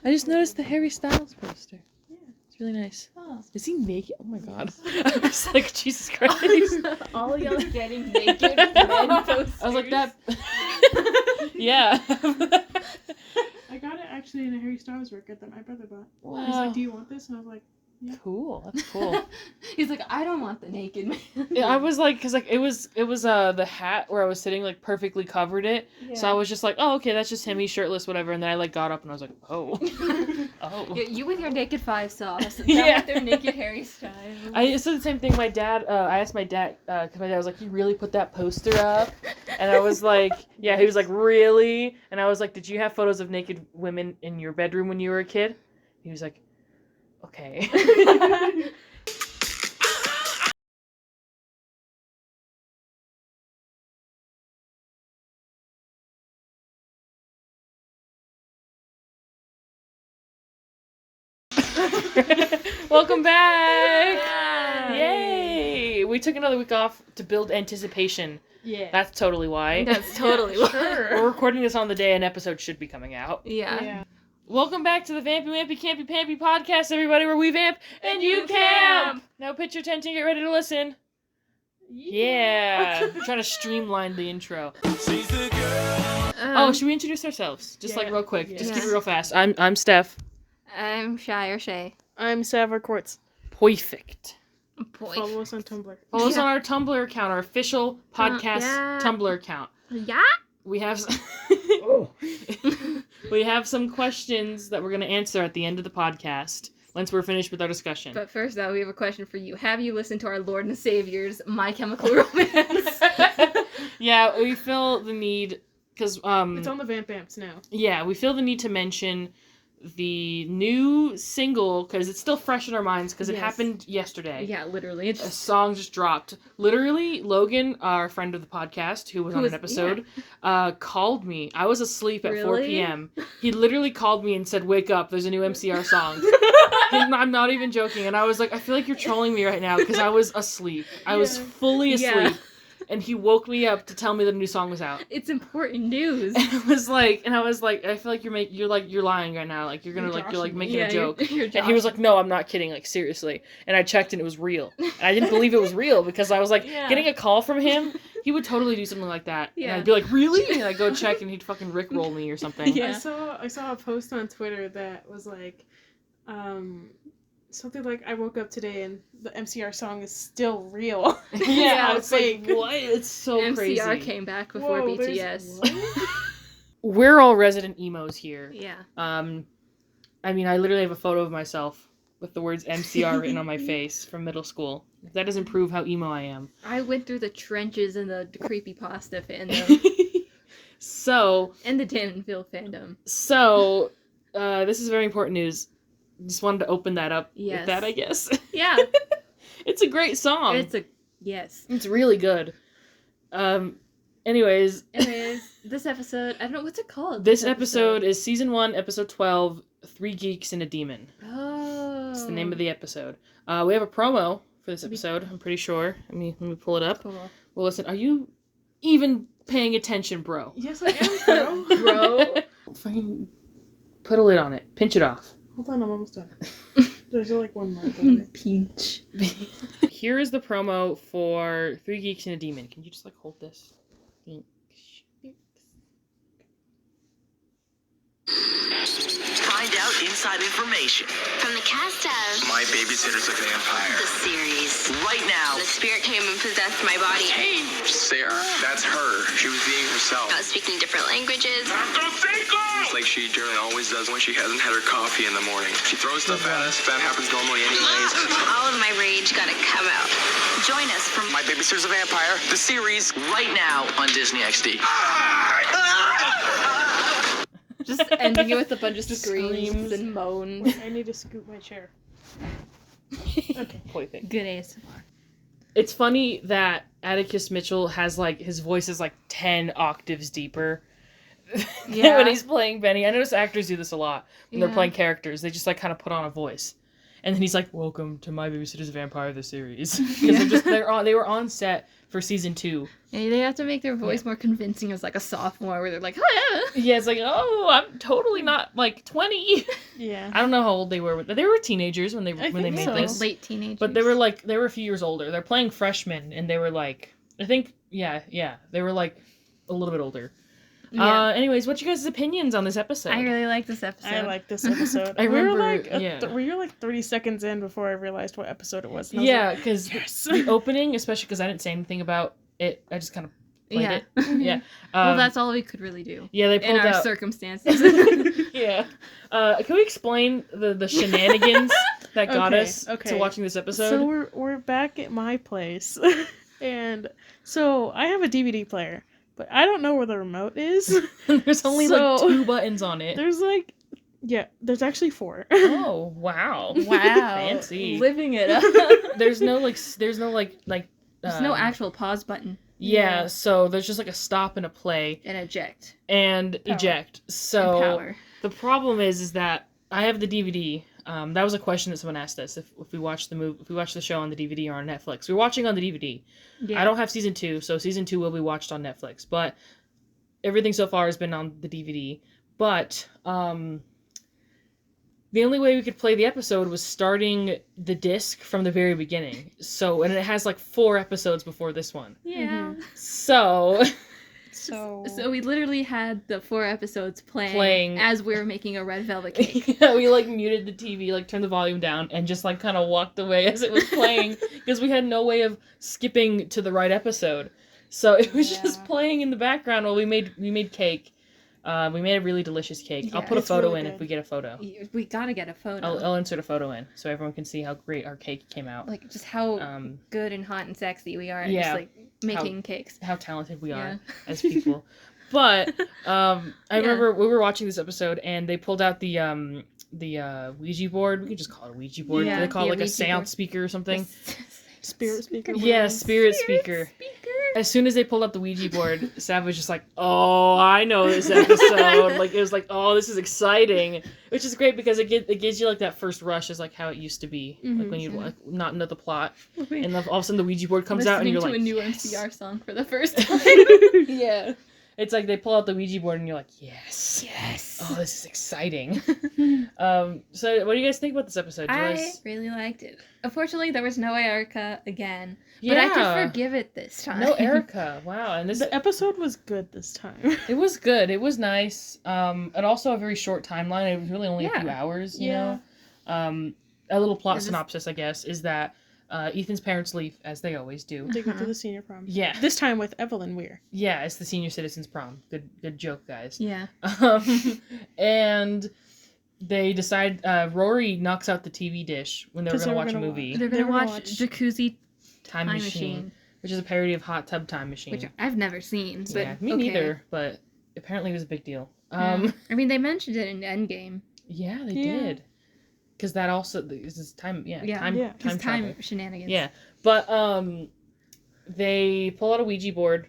I just noticed the Harry Styles poster. Yeah. It's really nice. Oh. Is he naked? Oh my god. I was like, Jesus Christ. All y'all getting naked men posters. I was like, that... Yeah. I got it actually in a Harry Styles record that my brother bought. Wow. He's like, do you want this? And I was like, yeah. Cool. That's cool. He's like, I don't want the naked man. Yeah, I was like, cause like it was the hat where I was sitting like perfectly covered it. Yeah. So I was just like, oh, okay, that's just him. He's shirtless, whatever. And then I like got up and I was like, oh, oh. You with your naked 5 sauce. Yeah. With their naked Harry Styles. I said the same thing. My dad, I asked my dad, cause my dad was like, you really put that poster up? And I was like, yeah. He was like, really? And I was like, did you have photos of naked women in your bedroom when you were a kid? He was like, okay. Welcome back! Yay! We took another week off to build anticipation. Yeah. That's totally why. That's totally what. We're recording this on the day an episode should be coming out. Yeah. Welcome back to the Vampy Wampy Campy Podcast, everybody, where we vamp and you camp! Now pitch your tent and get ready to listen. Yeah. I'm trying to streamline the intro. Oh, should we introduce ourselves? Just like real quick. Yeah. Just keep it real fast. I'm Steff. I'm Shay. I'm Savor Quartz. Perfect. Boy. Follow us on Tumblr. Follow us on our Tumblr account, our official podcast Tumblr account. Yeah. We have we have some questions that we're going to answer at the end of the podcast once we're finished with our discussion. But first, though, we have a question for you. Have you listened to our Lord and Savior's My Chemical Romance? Yeah, we feel the need because It's on the Vamp Amps now. yeah, we feel the need to mention the new single because it's still fresh in our minds because it happened yesterday. Yeah, literally. A song just dropped. Literally, Logan, our friend of the podcast, who was on an episode, called me. I was asleep at 4 p.m. He literally called me and said, "Wake up, there's a new MCR song." I'm not even joking. And I was like, I feel like you're trolling me right now because I was asleep. I was fully asleep. Yeah. And he woke me up to tell me that a new song was out. It's important news. And I was like, I feel like you're lying right now. Like you're making a joke. You're And he was like, no, I'm not kidding. Like seriously. And I checked and it was real. And I didn't believe it was real because I was like, getting a call from him, he would totally do something like that. Yeah. And I'd be like, really? And I'd go check and he'd fucking rickroll me or something. Yeah. I saw a post on Twitter that was like, something like, I woke up today and the MCR song is still real. Yeah, it's like, what? It's so crazy. MCR came back before BTS. We're all resident emos here. Yeah. I mean, I literally have a photo of myself with the words MCR written on my face from middle school. If that doesn't prove how emo I am. I went through the trenches in the creepypasta fandom. So... and the Danville fandom. So, this is very important news. Just wanted to open that up with that, I guess. Yeah. It's a great song. Yes. It's really good. Anyways, this episode, I don't know, what's it called? This episode is Season 1, Episode 12, 3 Geeks and a Demon. Oh. It's the name of the episode. We have a promo for this episode, I'm pretty sure. Let me pull it up. Cool. Well, listen, are you even paying attention, bro? Yes, I am, bro. Bro. Fucking put a lid on it. Pinch it off. Hold on, I'm almost done. There's like one more. Peach. Here is the promo for 3 Geeks and a Demon. Can you just like hold this? Find out inside information from the cast of My Babysitter's a Vampire, the series. Right now, The spirit came and possessed my body. hey, Sarah, that's her. She was being herself. I was speaking different languages. It's like she generally always does when she hasn't had her coffee in the morning. She throws stuff at us. That happens normally anyways. All of my rage gotta come out. Join us for My Babysitter's a Vampire, the series, right now on Disney XD. Just ending it with a bunch of Just screams and moans. Wait, I need to scoot my chair. Okay. Poor thing. Good ASMR. It's funny that Atticus Mitchell has like his voice is like 10 octaves deeper. Yeah. When he's playing Benny. I notice actors do this a lot when they're Yeah. playing characters. They just like kind of put on a voice. And then he's like, "Welcome to My Babysitter's Vampire the series." Because they were on set for season 2. Yeah, they have to make their voice more convincing as like a sophomore, where they're like, "Oh yeah." Yeah, it's like, "Oh, I'm totally not like 20." Yeah. I don't know how old they were. They were teenagers when they think made so. this. Like late teenagers. But they were a few years older. They're playing freshmen, and they were like, I think, yeah, they were like a little bit older. Yeah. Anyways, what's your guys' opinions on this episode? I really like this episode. I like this episode. I remember, we were like 30 seconds in before I realized what episode it was. And I was Yeah, like, because yes. the opening, especially because I didn't say anything about it, I just kind of played Yeah. it. Yeah. Well, that's all we could really do. Yeah, they In pulled our out. circumstances. Yeah. Can we explain the shenanigans that got Okay, us okay. to watching this episode? So we're back at my place, and so I have a DVD player, but I don't know where the remote is. There's only like So- 2 buttons on it. There's actually 4. Oh, wow. Wow. Fancy. Living it up. There's no There's no actual pause button. Yeah, so there's just like a stop and a play And eject. and Power. eject. So And power. the problem is that I have the DVD. That was a question that someone asked us if we watch the show on the DVD or on Netflix. We're watching on the DVD. Yeah. I don't have season 2, so season 2 will be watched on Netflix. But everything so far has been on the DVD. But the only way we could play the episode was starting the disc from the very beginning. So, and it has like 4 episodes before this one. Yeah. So, So So we literally had the 4 episodes Playing. as we were making a red velvet cake. yeah, we like muted the TV, like turned the volume down, and just like kind of walked away as it was playing because we had no way of skipping to the right episode. So it was just Yeah. playing in the background while we made cake. We made a really delicious cake. I'll Yeah, put a it's photo really in good. if we get a photo. We gotta get a photo. I'll insert a photo in so everyone can see how great our cake came out. Like just how Um, good and hot and sexy we are at yeah. just like making cakes. how talented we are Yeah. as people. But I remember we were watching this episode and they pulled out the Ouija board. We could just call it a Ouija board. Yeah, Do they call it the like a Ouija seance board. speaker or something? spirit speaker. Yeah, words. spirit speaker. As soon as they pulled up the Ouija board, Sav was just like, "Oh, I know this episode." Like it was like, "Oh, this is exciting," which is great because it gives you like that first rush as like how it used to be, like when you like not know the plot, and then all of a sudden the Ouija board comes out and you're like, to a new yes. NCR song for the first time. Yeah, it's like they pull out the Ouija board and you're like, "Yes, Yes. oh, this is exciting." So what do you guys think about this episode? Do you I guys- really liked it. Unfortunately, there was no Erica again, but I could forgive it this time. No Erica. Wow, and this The episode was good this time. It was good. It was nice. And also a very short timeline. It was really only a few Yeah. hours, you Yeah. know. A little plot Is this- synopsis, I guess, is that Ethan's parents leave, as they always do. They go to the senior prom. Yeah. This time with Evelyn Weir. Yeah, it's the senior citizens prom. Good joke, guys. Yeah. And they decide Rory knocks out the TV dish when they were 'Cause going to they were watch a gonna movie. They're They gonna were gonna watch watch Jacuzzi Time Time Machine, Machine, which is a parody of Hot Tub Time Machine. which I've never seen. But yeah, me okay. neither, but apparently it was a big deal. Yeah. I mean, they mentioned it in Endgame. Yeah, they Yeah. did. Because that also is time. Yeah, Yeah. time. Yeah. Time His travel. time shenanigans. Yeah, but they pull out a Ouija board,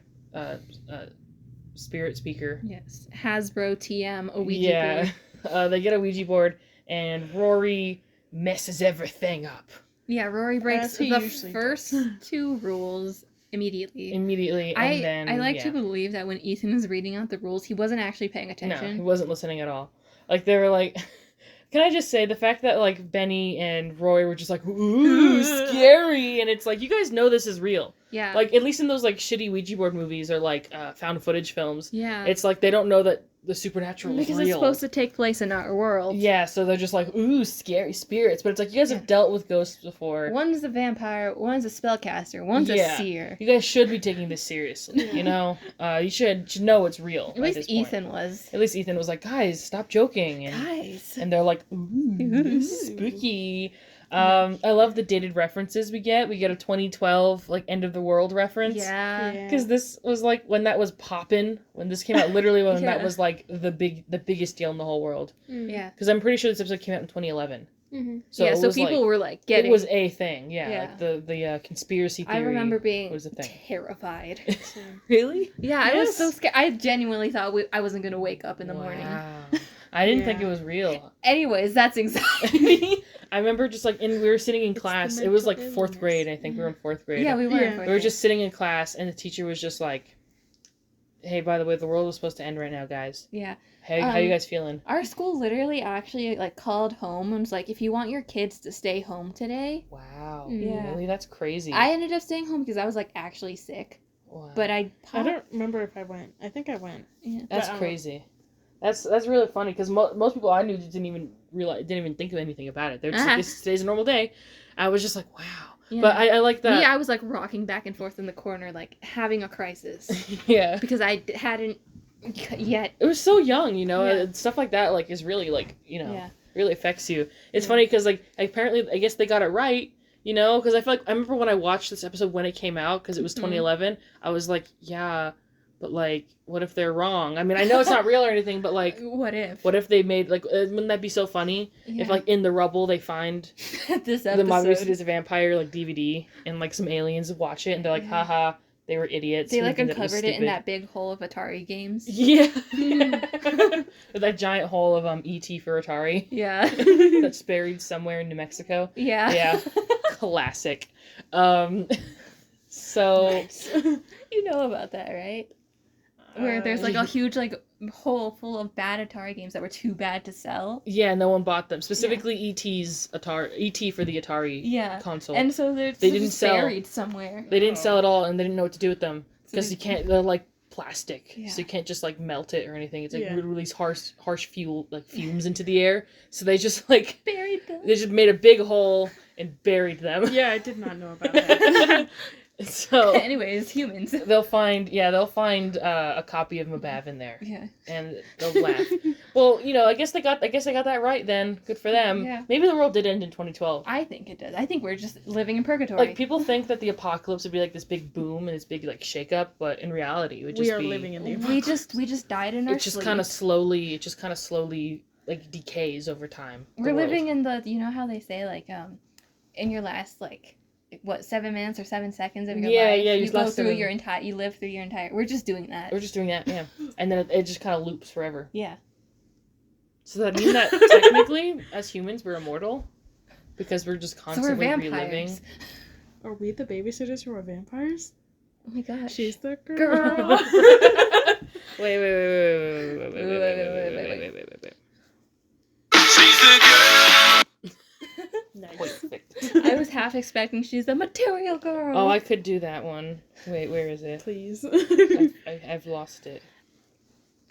spirit speaker. Yes. Hasbro TM, a Ouija Yeah, board. they get a Ouija board, and Rory messes everything up Yeah, Rory breaks As he the usually first 2 rules immediately. immediately, and then I like yeah. to believe that when Ethan was reading out the rules, he wasn't actually paying No, attention. he wasn't listening at all. Like they were like. Can I just say the fact that like Benny and Roy were just like, ooh, scary, and it's like you guys know this is real. Yeah. Like at least in those like shitty Ouija board movies or like found footage films, yeah. it's like they don't know that the supernatural is because real. it's supposed to take place in our world. Yeah, so they're just like, ooh, scary spirits. But it's like, you guys have dealt with ghosts before. One's a vampire, one's a spellcaster, one's Yeah. a seer. You guys should be taking this seriously, you know? You should know it's real. At least this point. Ethan was. At least Ethan was like, guys, stop joking. And, Guys. and they're like, ooh, spooky. I love the dated references we get. We get a 2012, like, end of the world reference. Yeah. Because this was like when that was poppin'. When this came out, literally when that Yeah. was like the biggest deal in the whole world. Yeah. Because I'm pretty sure this episode came out in 2011. Mm-hmm. So yeah, it so was people like, were like getting. it was a thing, yeah. Yeah. Like the conspiracy theory. I remember being was a thing. terrified. Really? Yeah, I was Yes. so scared. I genuinely thought I wasn't going to wake up in the morning. Wow. I didn't think it Yeah. was real. Anyways, that's anxiety. I remember just like we were sitting in class. It was like fourth grade. I think we were in fourth grade. Yeah, we were. In fourth we were just sitting in class, and the teacher was just like, "Hey, by the way, the world is supposed to end right now, guys. Yeah. How you guys feeling?" Our school literally actually like called home and was like, if you want your kids to stay home today. Wow. Yeah. Really? That's crazy. I ended up staying home because I was like actually sick. Wow. But I don't remember if I went. I think I went. Yeah. That's crazy. That's really funny because most people I knew just didn't even think of anything about it. They're just like, today's a normal day. I was just like, wow. Yeah. But I like that. Me, I was like rocking back and forth in the corner, like having a crisis. Yeah. Because I hadn't yet. It was so young, you know. Yeah. Stuff like that, like, is really like, you know, Yeah. really affects you. It's funny because like apparently I guess they got it right. You know, because I feel like I remember when I watched this episode when it came out because it was 2011. I was like, yeah, but like, what if they're wrong? I mean, I know it's not real or anything, but like, What if? what if they made like? Wouldn't that be so funny if like in the rubble they find This the episode. My Babysitter's a Vampire like DVD and like some aliens watch it and they're like, haha, they were idiots. They like thinking that was uncovered it in stupid. that big hole of Atari games. Yeah. With that giant hole of E.T. for Atari. Yeah. That's buried somewhere in New Mexico. Yeah. Yeah. Classic. So Nice. You know about that, right? Where there's like a huge like hole full of bad Atari games that were too bad to sell. yeah, no one bought them. Specifically E.T.'s Atari, E.T. for the Atari console. And so They just didn't sell. buried somewhere. They didn't sell it all, and they didn't know what to do with them because they- you can't. They're like plastic, Yeah. so you can't just like melt it or anything. It's like Yeah. would release harsh fuel like fumes into the air. So they just like Buried them. they just made a big hole and buried them. Yeah, I did not know about that. So Anyways, humans. they'll find a copy of Mabav in there. Yeah. And they'll laugh. Well, you know, I guess they got that right then. Good for them. Yeah. Maybe the world did end in 2012. I think it does. I think we're just living in purgatory. Like people think that the apocalypse would be like this big boom and this big like shake up, but in reality it would just We are be living in the we just died in our it just sleep. kind of slowly like decays over time. We're living in the, you know how they say like in your last like what 7 minutes or 7 seconds of your life, yeah, you go last through 7 you live through your entire. We're just doing that. We're just doing that, yeah. And then it just kind of loops forever. Yeah. So does that mean that technically as humans we're immortal because we're just So constantly we're reliving. vampires. Are we the babysitters who are vampires? Oh my gosh. She's the Girl. girl. Wait. She's the girl. Nice. Perfect. I was half expecting she's the material girl. Oh, I could do that one. Wait, where is it? Please. I've lost it.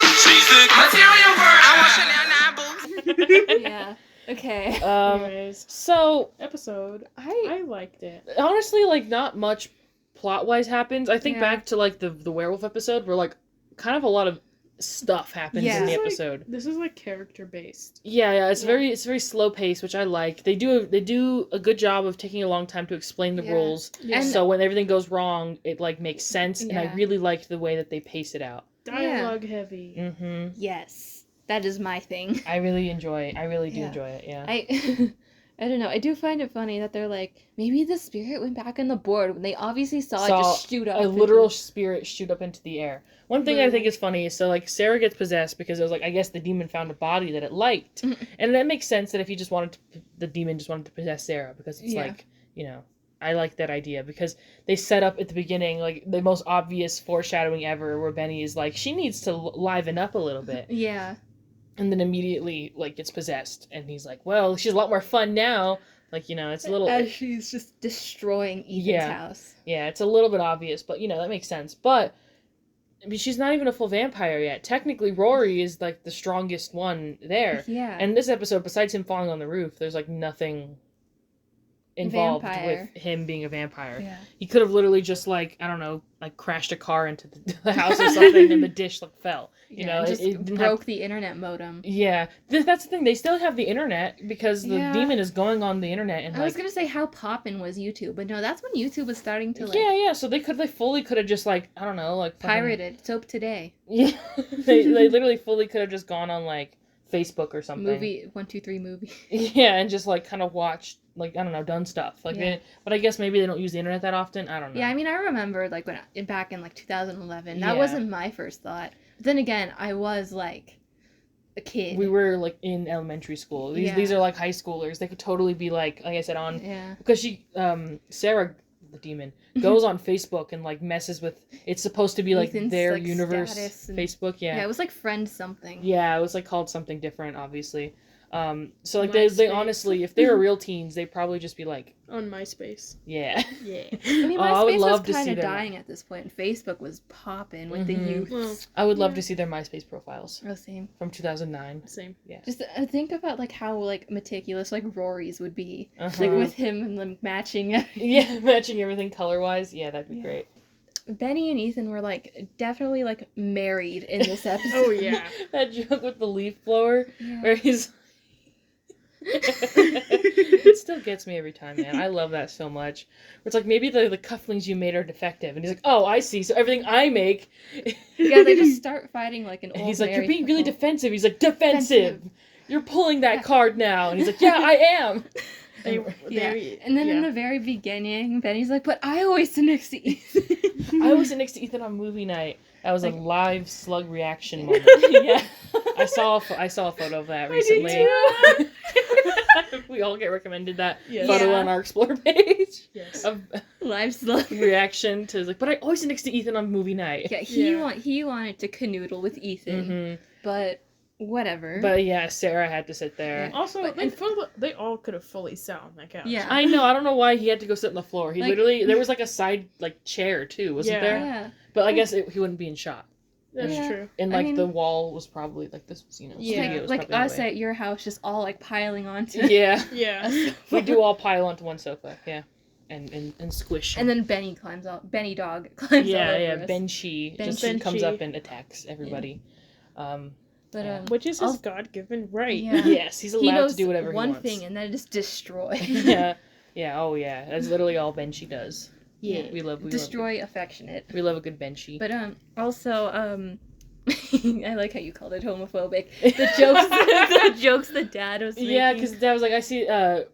She's the material girl. I want Chanel 9 boots. Yeah. Okay. Anyways, So episode. I I liked it. honestly, like, not much plot-wise happens. I think Yeah. back to, like, the werewolf episode where, like, kind of a lot of stuff happens Yeah. in the This is, like, episode. This is like character based. Yeah, it's Yeah. very slow paced, which I like. They do a good job of taking a long time to explain the Yeah. rules. Yeah. And- So when everything goes wrong, it like makes sense, and I Yeah. really liked the way that they pace it out. Dialogue heavy. Mm-hmm. yes, that is my thing. I really do Yeah. enjoy it. Yeah. I don't know. I do find it funny that they're like, maybe the spirit went back on the board when they obviously saw it just shoot up. a into literal the- spirit shoot up into the air. One thing I think is funny is so like Sarah gets possessed because it was like I guess the demon found a body that it liked, and that makes sense that if he just wanted to, the demon just wanted to possess Sarah because it's Yeah. like, you know, I like that idea because they set up at the beginning like the most obvious foreshadowing ever where Benny is like she needs to liven up a little bit. Yeah. And then immediately like gets possessed and he's like, well, she's a lot more fun now. Like, you know, it's a little As she's just destroying Ethan's Yeah. house. Yeah, it's a little bit obvious, but you know, that makes sense. But I mean, she's not even a full vampire yet. Technically, Rory is like the strongest one there. Yeah. And this episode, besides him falling on the roof, there's like nothing involved Vampire. with him being a vampire. Yeah. He could have literally just like, I don't know, like crashed a car into the house or something and the dish like fell. You know, and just it didn't broke have... the internet modem. Yeah. That's the thing. They still have the internet because the Yeah. demon is going on the internet and I like was gonna say how poppin' was YouTube, but no, that's when YouTube was starting to like yeah. So they fully could have just like, I don't know, like fucking- pirated Soap Today. Yeah, they literally fully could have just gone on like Facebook or something. Movie 123 movie. Yeah, and just like kind of watched like I don't know, done stuff like. Yeah. But I guess maybe they don't use the internet that often. I don't know. Yeah, I mean I remember like back in like 2011. That Yeah. wasn't my first thought. But then again, I was like a kid. we were like in elementary school. These are like high schoolers. They could totally be like I said on because she Sarah the demon goes on Facebook and like messes with. It's supposed to be like Ethan's, their like, universe Facebook. Yeah, it was like friend something. Yeah, it was like called something different, obviously. So like they honestly, if they were real teens, they'd probably just be like On MySpace. yeah. Yeah. I mean, I would MySpace love was to kind see of them. dying at this point, and Facebook was popping with the youth. Well, I would love to see their MySpace profiles Oh, same. from 2009. same. Yeah. Just think about like how like meticulous like Rory's would be, Uh-huh. like with him and them matching. Yeah, matching everything color-wise. Yeah, that'd be Yeah. great. Benny and Ethan were like definitely like married in this episode. Oh yeah. That joke with the leaf blower Yeah. where he's it still gets me every time, man. I love that so much. It's like maybe the cufflinks you made are defective, and he's like, "Oh, I see. So everything I make." Yeah, they just start fighting like an And old. he's like, "You're married being really couple. defensive." He's like, "Defensive. You're pulling that card now." And he's like, "Yeah, I am." Yeah, and then in the very beginning, Benny's like, "But I always sit next to Ethan." I was next to Ethan on movie night. That was Like- a live slug reaction moment. Yeah. I saw a photo of that recently. We all get recommended that Yes. photo Yeah. on our Explore page Yes. of Live slug. reaction to like, but I always sit next to Ethan on movie night. Yeah, he wanted to canoodle with Ethan, hmm but whatever. But yeah, Sarah had to sit there. Yeah. Also, But- they all could have fully sat on that couch. Yeah. I know. I don't know why he had to go sit on the floor. He Like- literally there was like a side like chair too, wasn't Yeah. there? Yeah. But I guess he wouldn't be in shot. That's Yeah. true. And I like mean- the wall was probably like this was Yeah. studio was Like probably in the us way. at your house, just all like piling onto. Yeah. Yeah. We do all pile onto one sofa, yeah, and squish. And then Benny climbs out. Benny dog climbs all over us. Benchy just Benchy. comes up and attacks everybody. But Yeah. Which is his I'll- God-given right. Yeah. Yes, he's he allowed knows to do whatever one he wants. thing, and that is destroy. yeah, oh yeah, that's literally all Benchy does. Yeah. we love Destroy affectionate. we love a good Benchy. But also I like how you called it homophobic. The jokes the dad was making. Yeah, because Dad was like, I see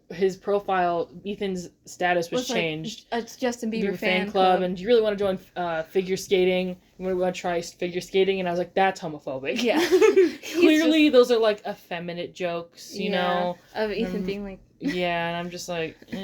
his profile, Ethan's status was Was, like, changed. It's Justin Bieber Bieber fan club. and do you really want to join figure skating? You want to try figure skating? And I was like, that's homophobic. Yeah. Clearly, those are like effeminate jokes, you know? Of Ethan being like, Yeah, and I'm just like, no.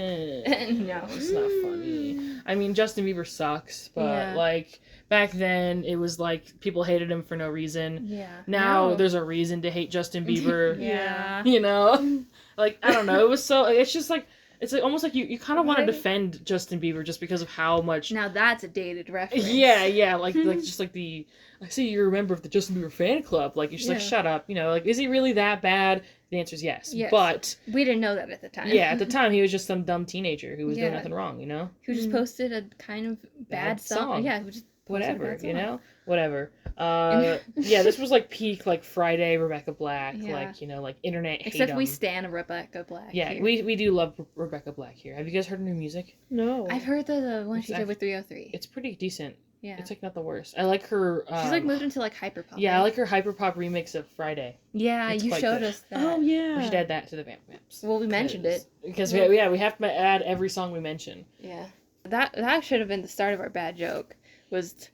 it's not funny. I mean, Justin Bieber sucks, but Yeah. like back then, it was like people hated him for no reason. Yeah. Now No. there's a reason to hate Justin Bieber. Yeah. You know, like I don't know. It was so. It's just like it's like almost like you kind of want to Right. defend Justin Bieber just because of how much. Now that's a dated reference. Yeah, like just like the. I see you're a member of the Justin Bieber fan club. Like you're just like Yeah. shut up. You know, like is he really that bad? The answer is yes. Yes. But We didn't know that at the time. yeah, at the time he was just some dumb teenager who was doing Yeah. nothing wrong. You know, Who just posted a kind of bad song. Yeah, who just posted a whatever. bad You song. know, whatever. Yeah, this was like peak like Friday Rebecca Black. Yeah. Like you know like internet. hate Except we 'em. stan Rebecca Black. Yeah, here. we do love Rebecca Black here. Have you guys heard her new music? No. I've heard the one she It's did with 303. It's pretty decent. Yeah. It's like not the worst. I like her. She's like moved into like hyperpop. Yeah, I right? like her hyperpop remix of Friday. Yeah, It's you quite showed good. us that. Oh yeah. We should add that to the Vamp Maps. Well, we mentioned it. Because we have to add every song we mention. Yeah. That should have been the start of our bad joke. Was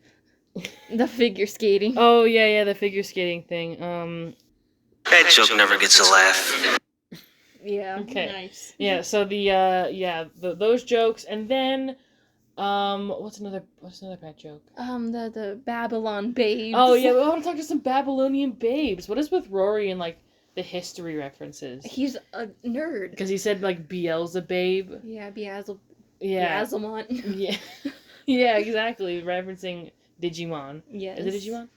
the figure skating. Oh yeah, the figure skating thing. That joke never gets a laugh. Yeah. Okay. Nice. Yeah. So those jokes, and then what's another bad joke? The Babylon babes. Oh yeah, we want to talk to some Babylonian babes. What is with Rory and like the history references? He's a nerd. Because he said like Beelzebub. Yeah, Beazzle. Yeah. Beazzlemont. Yeah. Yeah, exactly. Referencing Digimon. Yes. Is it Digimon?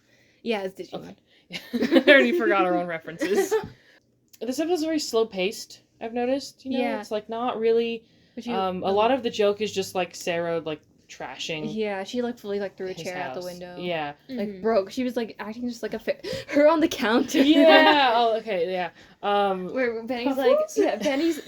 Yeah, it's Digimon. Okay. I already forgot our own references. This episode's very slow paced, I've noticed. You know, Yeah. it's like not really But you, a lot of the joke is just like Sarah like trashing Yeah, she like fully like threw a his chair out the house. window. Yeah. Like broke. She was like acting just like her on the counter. Yeah. Oh, okay, yeah. Where Benny's like, yeah,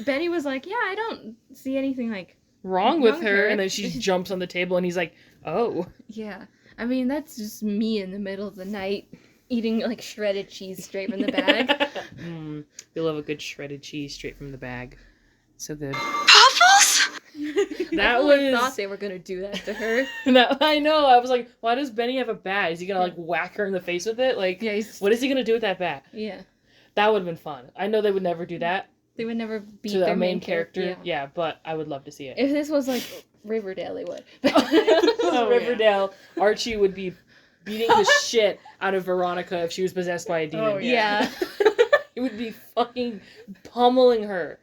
Benny was like, yeah, I don't see anything like, wrong with wrong her, with her. and then she jumps on the table and he's like, "Oh." yeah. I mean, that's just me in the middle of the night eating like shredded cheese straight from the bag. We love a good shredded cheese straight from the bag. So good. Puffles? That I was thought they were gonna do that to her. No, I know. I was like, why does Benny have a bat? Is he gonna like whack her in the face with it? Like, Yeah, what is he gonna do with that bat? yeah. That would have been fun. I know they would never do that They would never beat to their a main character. Yeah. Yeah, but I would love to see it. If this was like Riverdale, they would. Oh, Riverdale, Archie would be beating the shit out of Veronica if she was possessed by a demon. Oh, Yeah. He would be fucking pummeling her.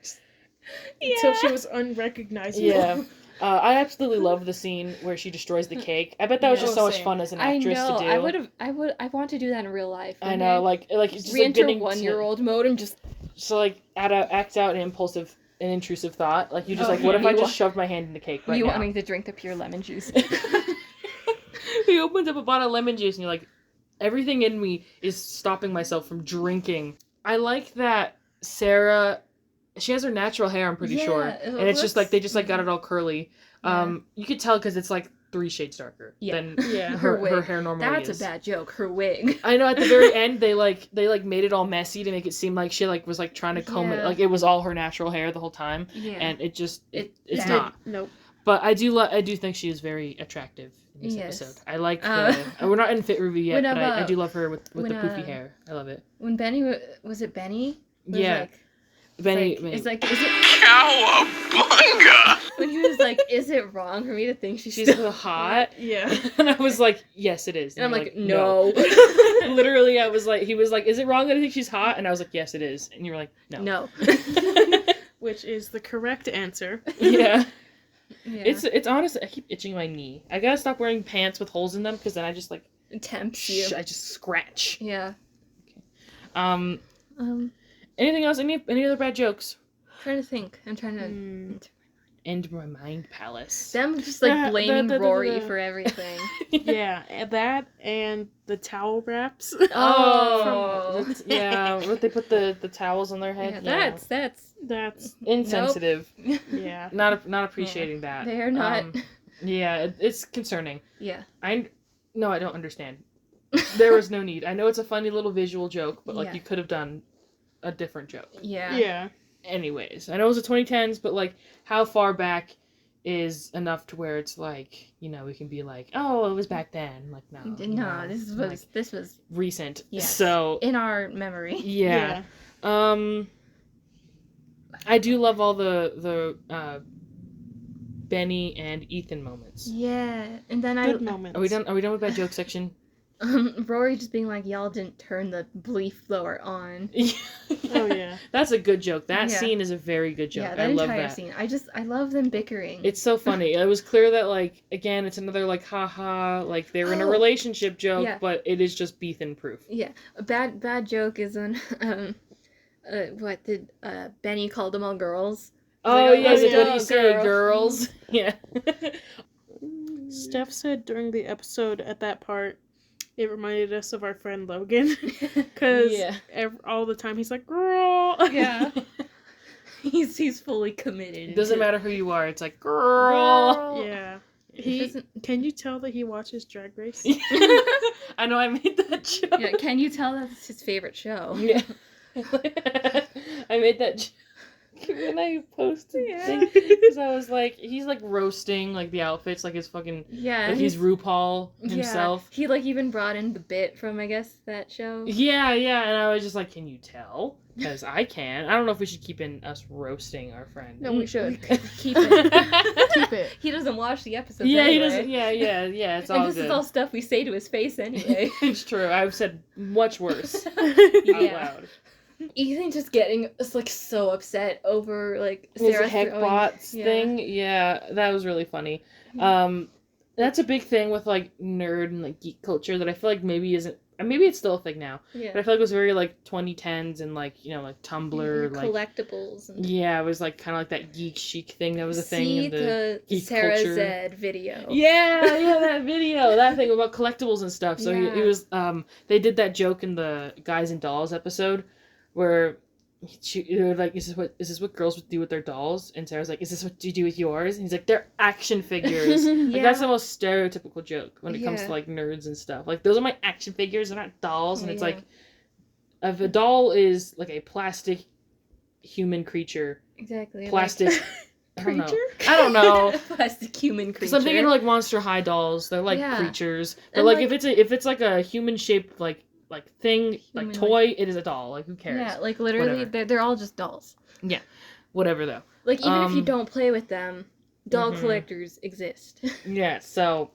Until she was unrecognizable. Yeah. I absolutely love the scene where she destroys the cake. I bet that was just so much same. fun as an I actress know. to do. I want to do that in real life. I know, like it's just re-enter like getting 1-year-old mode and just So like act out an intrusive thought. Like you just Oh, like, what yeah. if I You just wa- shoved my hand in the cake right you now? want me to drink the pure lemon juice. He opens up a bottle of lemon juice and you're like, everything in me is stopping myself from drinking. I like that Sarah, she has her natural hair, I'm pretty Yeah, sure. it And it's just like, they just like got looks- it all curly. Yeah. You could tell because it's like 3 shades darker Yeah. than Yeah. her wig. hair normally That's is. a bad joke. Her wig. I know at the very end they made it all messy to make it seem like she like was like trying to comb it, Yeah. like it was all her natural hair the whole time. Yeah. And it just it's that- not. Nope. But I do think she is very attractive in this Yes. episode. I like Uh, we're not in fit review yet, when, but I do love her with the when, poofy hair. I love it. When Benny was it Benny? Was Yeah. Like, Benny, it's like, is it Cowabunga! when he was like, is it wrong for me to think she's she's so hot. Yeah. And I was like, yes, it is. And I'm you're like, no. Literally, I was like, he was like, is it wrong that I think she's hot? And I was like, yes, it is. And you were like, no. No. Which is the correct answer. Yeah. Yeah. It's honestly, I keep itching my knee. I gotta stop wearing pants with holes in them because then I just like, It tempts you. I just scratch. Yeah. Anything else? Any other bad jokes? Trying to think. I'm trying to. End my mind palace. Them just like blaming Rory da. for everything. Yeah, and that and the towel wraps. Oh. Yeah, what they put the towels on their head. Yeah, Yeah. that's Insensitive. Yeah. Not appreciating that. They are not. Yeah, it's concerning. Yeah. I don't understand. There was no need. I know it's a funny little visual joke, but like Yeah. you could have done a different joke. Yeah. Yeah. Anyways, I know it was the 2010s, but like how far back is enough to where it's like, you know, we can be like, oh, it was back then. Like no, No, this was recent. Yes. So in our memory. yeah. I do love all the Benny and Ethan moments. Yeah, and then Good moments. Are we done with bad joke section? Rory just being like, y'all didn't turn the leaf blower on. Oh yeah. That's a good joke. That Yeah. scene is a very good joke. Yeah, that I love entire that. scene. I love them bickering. It's so funny. It was clear that like again, it's another like haha, like they were in a Oh. relationship joke, Yeah. but it is just Beethan proof. Yeah, a bad joke is when what did Benny call them all girls? Oh like, yeah, oh, is it what do yeah, you say, girl. girls? Yeah. Steph said during the episode at that part, it reminded us of our friend Logan. Because Yeah. all the time he's like, girl. Yeah. he's fully committed. It doesn't matter who you are. It's like girl. Yeah. doesn't- Can you tell that he watches Drag Race? I know I made that joke. Yeah, can you tell that's his favorite show? Yeah. I made that joke when I posted Yeah. because I was like, he's like roasting like the outfits, like his fucking Yeah, like he's RuPaul himself. Yeah, he like even brought in the bit from I guess that show. Yeah, and I was just like, can you tell? Because I can. I don't know if we should keep in us roasting our friend. No, we should keep it. it. Keep it. He doesn't watch the episodes. Yeah, anyway. he doesn't. Yeah. It's all And this good. is all stuff we say to his face anyway. It's true. I've said much worse out Yeah. loud. Ethan just getting like so upset over like His Sarah heck throwing- bots yeah. thing. Yeah, that was really funny. That's a big thing with like nerd and like geek culture that I feel like maybe isn't. Maybe it's still a thing now, Yeah. but I feel like it was very like 2010s and like you know like Tumblr like collectibles. And... yeah, it was like kind of like that geek chic thing that was a thing See in the geek Sarah culture. Zed video. Yeah, that video, that thing about collectibles and stuff. So Yeah. he was, they did that joke in the Guys and Dolls episode, where they were like, is this what girls would do with their dolls? And Sarah's like, is this what you do with yours? And he's like, they're action figures. Like, that's the most stereotypical joke when it comes to Yeah. like nerds and stuff. Like those are my action figures, they're not dolls. And it's Yeah. like, if a doll is like a plastic human creature, Exactly. plastic. I don't know. Creature? I don't know. Plastic human creature. Because I'm thinking of, like Monster High dolls. They're like Yeah. creatures. But And, like, like- if it's like a human shaped like like thing, like Humanoid. toy. It is a doll. Like who cares? Yeah, like literally, Whatever. they're all just dolls. Whatever though. Like even if you Um, don't play with them, doll mhm. collectors exist. Yeah. So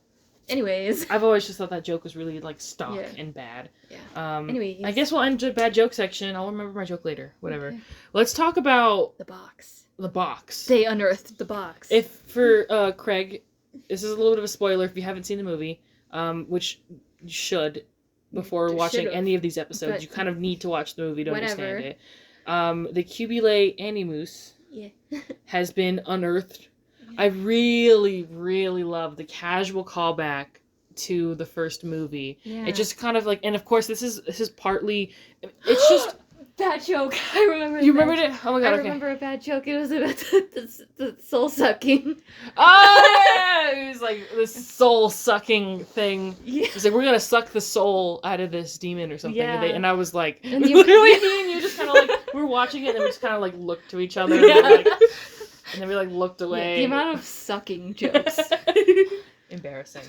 Anyways. I've always just thought that joke was really like stock Yeah. and bad. Yeah. Anyways. I guess we'll end the bad joke section. I'll remember my joke later. Whatever. Okay. Let's talk about The box. the box. They unearthed the box. If for Craig, this is a little bit of a spoiler if you haven't seen the movie, which you should before watching Should've, any of these episodes. but You kind of need to watch the movie to whatever. understand it. The Cubile Animus Yeah. has been unearthed. I really, really love the casual callback to the first movie. Yeah. It just kind of like, and of course this is partly, it's just. Bad joke. I remember. You remembered it? Oh my god, I okay. remember a bad joke. It was about the soul sucking. Oh yeah! It was like this soul sucking thing. Yeah. It's like we're gonna suck the soul out of this demon or something. Yeah. And I was like, And literally me and you just kind of like we're watching it and we just kind of like looked to each other and, and then we like looked away. The amount of sucking jokes. Embarrassing.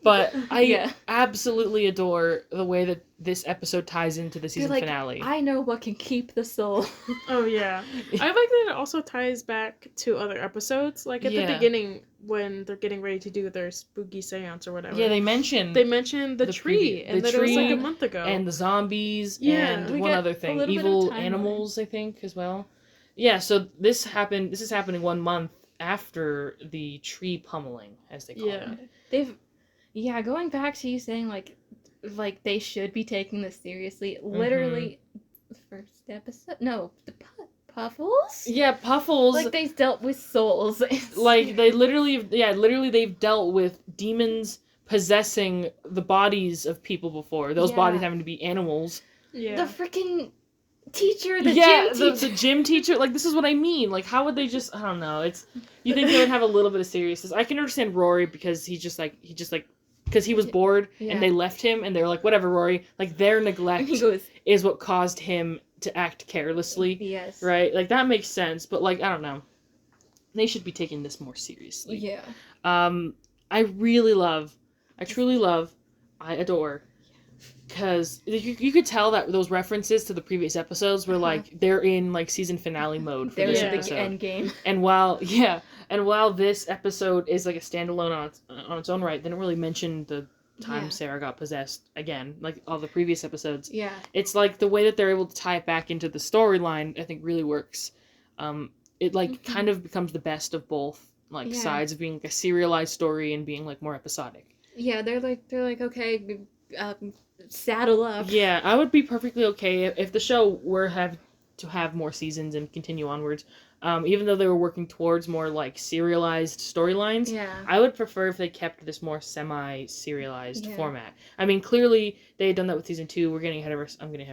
But I Yeah. absolutely adore the way that this episode ties into the season like, finale. I know what can keep the soul. Oh yeah, I like that it also ties back to other episodes. Like at Yeah. the beginning when they're getting ready to do their spooky seance or whatever. Yeah, they mentioned They mentioned the tree, and that it was like a month ago. and the zombies Yeah. and We one get other a thing, little bit of evil timeline. animals, I think, as well. Yeah, so this is happening 1 month after the tree pummeling, as they call Yeah. it. Going back to you saying like they should be taking this seriously. Literally, the first episode. No, the Puffles. Yeah, Puffles. Like they dealt with souls. Like they literally they've dealt with demons possessing the bodies of people before. Those Yeah. bodies having to be animals. yeah. The freaking teacher, the Yeah, gym teacher. the gym teacher. Like this is what I mean. Like how would they just? I don't know. It's you think they would have a little bit of seriousness. I can understand Rory because he just like because he was bored Yeah. and they left him and they were like whatever Rory. Like their neglect He goes, is what caused him to act carelessly. yes. Right? Like that makes sense. But like I don't know. They should be taking this more seriously. Yeah. I truly love, I adore, because you could tell that those references to the previous episodes were like, they're in like season finale mode for There this was a big episode. end game. And while this episode is like a standalone on its own right, they don't really mention the time Yeah. Sarah got possessed again, like all the previous episodes. Yeah. It's like the way that they're able to tie it back into the storyline, I think really works. It like kind of becomes the best of both like Yeah. sides of being like a serialized story and being like more episodic. Yeah, they're like okay, saddle up. Yeah, I would be perfectly okay if the show were to have more seasons and continue onwards. Even though they were working towards more like serialized storylines, Yeah. I would prefer if they kept this more semi-serialized Yeah. format. I mean, clearly they had done that with season 2. I'm getting ahead of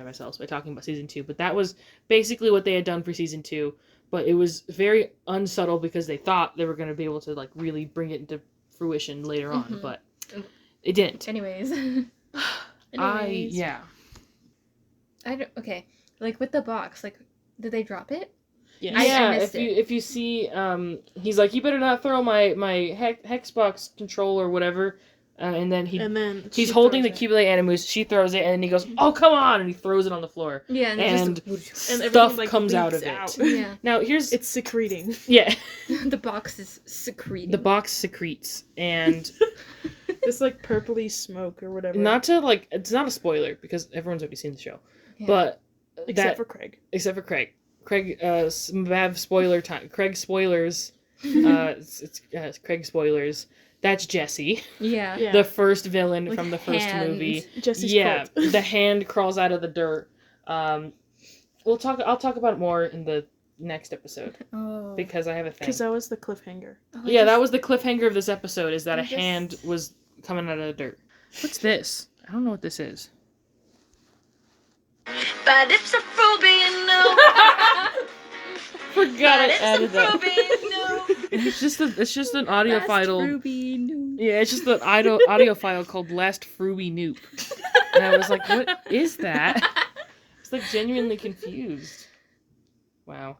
ourselves by talking about season 2, but that was basically what they had done for season 2. But it was very unsubtle because they thought they were going to be able to like really bring it into fruition later on, Mhm. but it didn't. Anyways. Yeah. Okay. Like with the box, like did they drop it? Yes. I Yeah, missed if you see, he's like, you better not throw my Hexbox controller or whatever, and then he's he's holding the Cubile Animus, she throws it, and then he goes, oh come on, and he throws it on the floor, Yeah, and, and just everything, stuff like, comes out of leaks it. out. yeah. Now here's It's secreting. yeah, The box is secreting. the box secretes, and This like purpley smoke or whatever. not to like, it's not a spoiler because everyone's already seen the show, Yeah. but except for Craig. except for Craig. Have spoiler time. Craig spoilers. It's Craig spoilers. That's Jesse, Yeah. Yeah. the first villain Like from the first hands. movie. Jesse's Yeah, cult. the hand crawls out of the dirt. I'll talk about it more in the next episode Oh. because I have a thing. Because that was the cliffhanger. Oh, Yeah, that was the cliffhanger of this episode. Is that I a hand was coming out of the dirt? What's this? I don't know what this is. But it's a Ruby, you know. Forgot But I it's added a that. Ruby, you know. It's just an audio file. Ruby, no. Yeah, it's just an audio file called Last Fruby Noop. And I was like, what is that? I was like genuinely confused. Wow.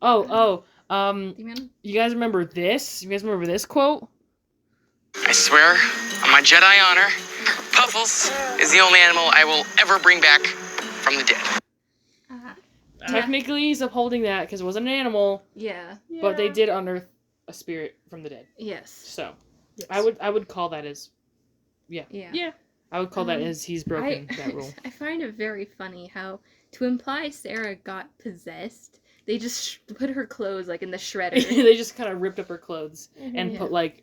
You guys remember this? You guys remember this quote? I swear, on my Jedi honor, Puffles is the only animal I will ever bring back from the dead. Technically, he's upholding that because it wasn't an animal, Yeah. but they did unearth a spirit from the dead. Yes. So, Yes. I would call that as, Yeah. I would call that as he's broken that rule. I find it very funny how, to imply Sarah got possessed, they just put her clothes, like, in the shredder. They just kind of ripped up her clothes and Yeah. put, like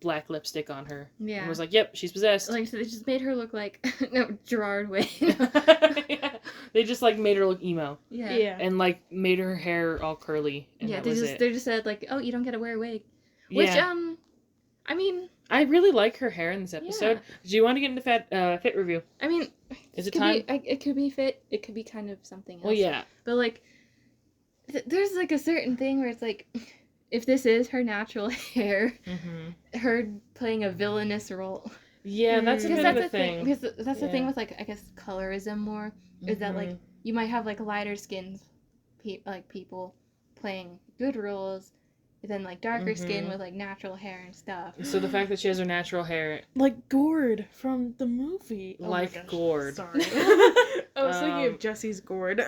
black lipstick on her. Yeah. And was like, yep, she's possessed. Like, so they just made her look like, no, Gerard Way. Yeah. They just, like, made her look emo. Yeah. Yeah. And, like, made her hair all curly. And Yeah, that they was just it. they just said, like, oh, you don't get to wear a wig. Which, Yeah. I mean, I really like her hair in this episode. Do you want to get into fit review? I mean, Is it could time? it could be fit. It could be kind of something else. Well, yeah. But, like, there's, like, a certain thing where it's, like, if this is her natural hair, Mm-hmm. her playing a villainous role. Yeah, that's a Because bit of that's a the thing. thing. Because that's the thing Yeah. with, like, I guess colorism more, is that, like, you might have, like, lighter skins, people playing good roles, and then, like, darker skin with, like, natural hair and stuff. So the fact that she has her natural hair, Like Gord from the movie. Oh my like gosh, Gord. Sorry. I was thinking of Jesse's Gord.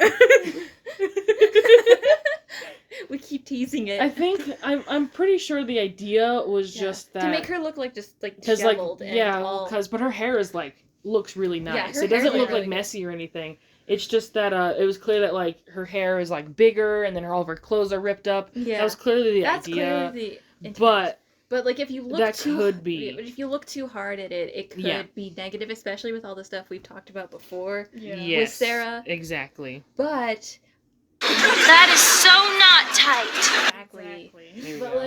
We keep teasing it. I think I'm pretty sure the idea was Yeah. just that to make her look like just like because like disheveled and yeah, all. but her hair is like looks really nice. her It doesn't hair's, like, look really like good. messy or anything. It's just that it was clear that like her hair is like bigger and then all of her clothes are ripped up. Yeah. That was clearly the That's idea. clearly the intent. But like if you look that too could be. yeah, but if you look too hard at it, it could Yeah. be negative, especially with all the stuff we've talked about before. Yeah. yes, Sarah. exactly. But That is so not tight. exactly. There we But go.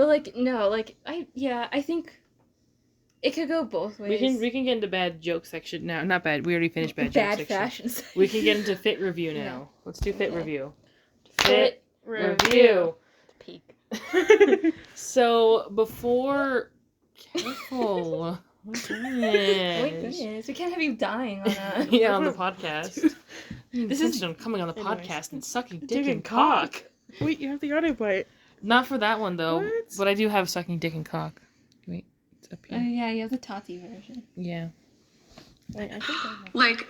like no, like I think it could go both ways. we can get into bad joke section now. Not bad. We already finished bad joke bad section. fashion. We can get into fit review now. No. Let's do fit Okay. review. Fit review. peak. So before, careful. Oh my Oh goodness. my goodness, we can't have you dying on a Yeah, on the podcast. This is on coming on the Anyways. podcast and sucking dick Dick and and cock. Wait, you have the audio bite. Not for that one though, What? but I do have sucking dick and cock. Wait, it's up here. yeah, you have the Tati version. Yeah. Wait, I think I have. Like,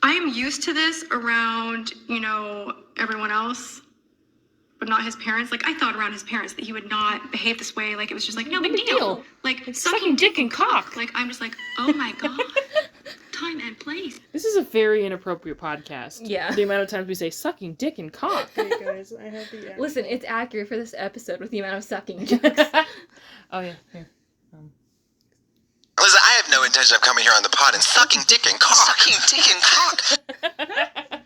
I am used to this around, everyone else, but not his parents. Like, I thought around his parents that he would not behave this way. Like, it was just like, no big deal. Like, sucking dick and cock. Like, I'm just like, oh my God. Time and place. This is a very inappropriate podcast. Yeah. The amount of times we say sucking dick and cock. Wait, guys, I have the actual... Listen, it's accurate for this episode with the amount of sucking jokes. Oh yeah. Here. Listen, I have no intention of coming here on the pod and sucking dick and cock. Sucking dick and cock.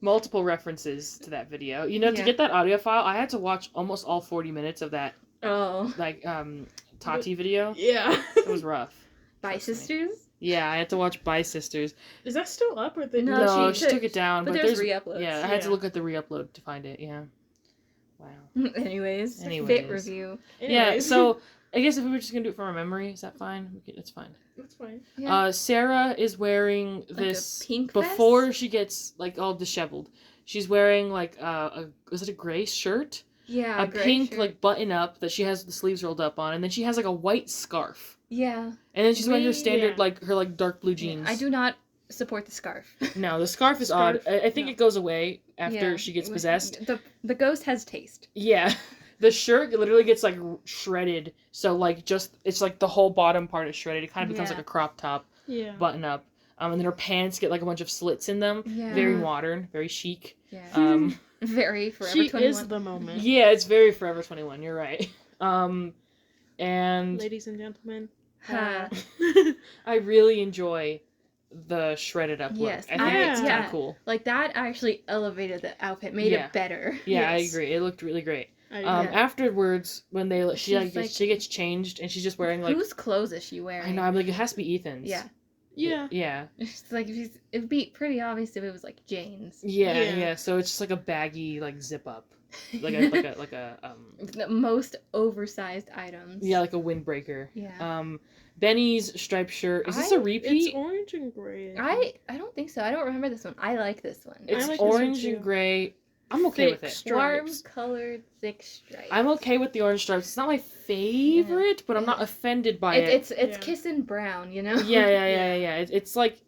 Multiple references to that video. You know, to Yeah. get that audio file, I had to watch almost all 40 minutes of that, Oh. like, Tati video. Yeah. It was rough. By Trust me. sisters? Yeah, I had to watch By Sisters. Is that still up or they... No, No, she she took it down. but But there's there's re-uploads. Yeah, I had to Yeah. look at the re-upload to find it. Yeah. Wow. Anyways, Anyways. fit review. Yeah. Anyways. So I guess if we were just gonna do it from our memory, is that fine? It's fine. That's fine. Yeah. Sarah is wearing a this pink before vest? she gets like all disheveled. She's wearing like is it a gray shirt? Yeah, A gray pink shirt. like button up that she has the sleeves rolled up on, and then she has like a white scarf, Yeah. and then she's wearing her standard Yeah. like her like dark blue jeans. I do not support the scarf. No, the scarf is Scarf? odd. I think No. it goes away after Yeah, she gets it was- possessed. The ghost has taste. Yeah. The shirt literally gets like shredded, so like just it's like the whole bottom part is shredded. It kind of becomes Yeah. like a crop top Yeah. button up. And then her pants get like a bunch of slits in them. Yeah. Very modern, very chic. Yeah. Very Forever She 21. is the moment. Yeah, it's very Forever 21. You're right. And Ladies and gentlemen. Huh. I really enjoy the shredded up look. Yes, I think it's kind yeah. of cool. Like that actually elevated the outfit, made Yeah. it better. Yeah, I Yes. agree. It looked really great. I Yeah. Afterwards, when she She's like- she gets changed and she's just wearing like Whose clothes is she wearing? I know. I'm like it has to be Ethan's. Yeah. Yeah. Yeah. It's like it would be pretty obvious if it was like Jane's. Yeah, Yeah. yeah. So it's just like a baggy, like zip up, like a The most oversized items. yeah, like a windbreaker. Yeah. Benny's striped shirt. Is this a I- repeat? It's orange and gray. I don't think so. I don't remember this one. I like this one. It's I like this one orange too. and gray. I'm okay with it. Warm colored thick stripes. I'm okay with the orange stripes. It's not my favorite, but I'm not offended by it. It's kissing brown, you know? Yeah. It's like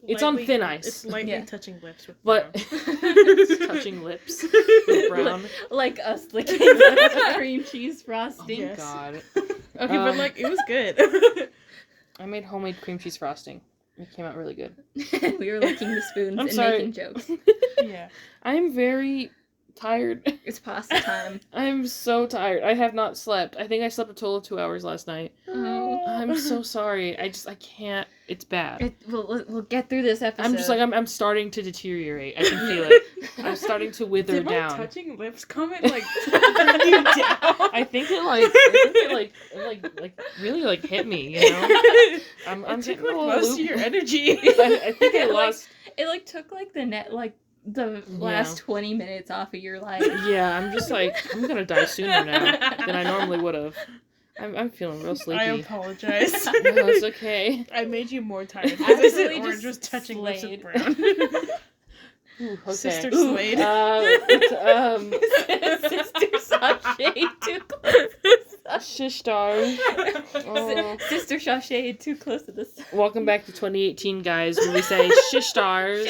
it's on thin ice. It's lightly touching lips with but brown. touching lips with brown. Like us licking the cream cheese frosting. Oh God. Okay, but like it was good. I made homemade cream cheese frosting. It came out really good. We were licking the spoons and making jokes. Yeah. I'm very tired. It's pasta time. I'm so tired. I have not slept. I think I slept a total of 2 hours last night. Oh. I'm so sorry. I can't. It's bad. We'll get through this episode. I'm just like, I'm starting to deteriorate. I can feel it. I'm starting to wither Did down. my touching lips comment like bring you down? I think it really like hit me, you know? I'm took getting like a little most of loopy. your energy. I think I lost. It like took like the last 20 minutes off of your life. Yeah, I'm just like, I'm gonna die sooner now than I normally would have. I'm feeling real sleepy. I apologize. No, it's okay. I made you more tired because I Absolutely said orange was just touching slayed. lips with brown. Ooh, okay. Sister Slade. Sister Sashay too close. Shish stars. Oh. Sister Sashay too close to the sun. Welcome back to 2018, guys, where we say shish stars.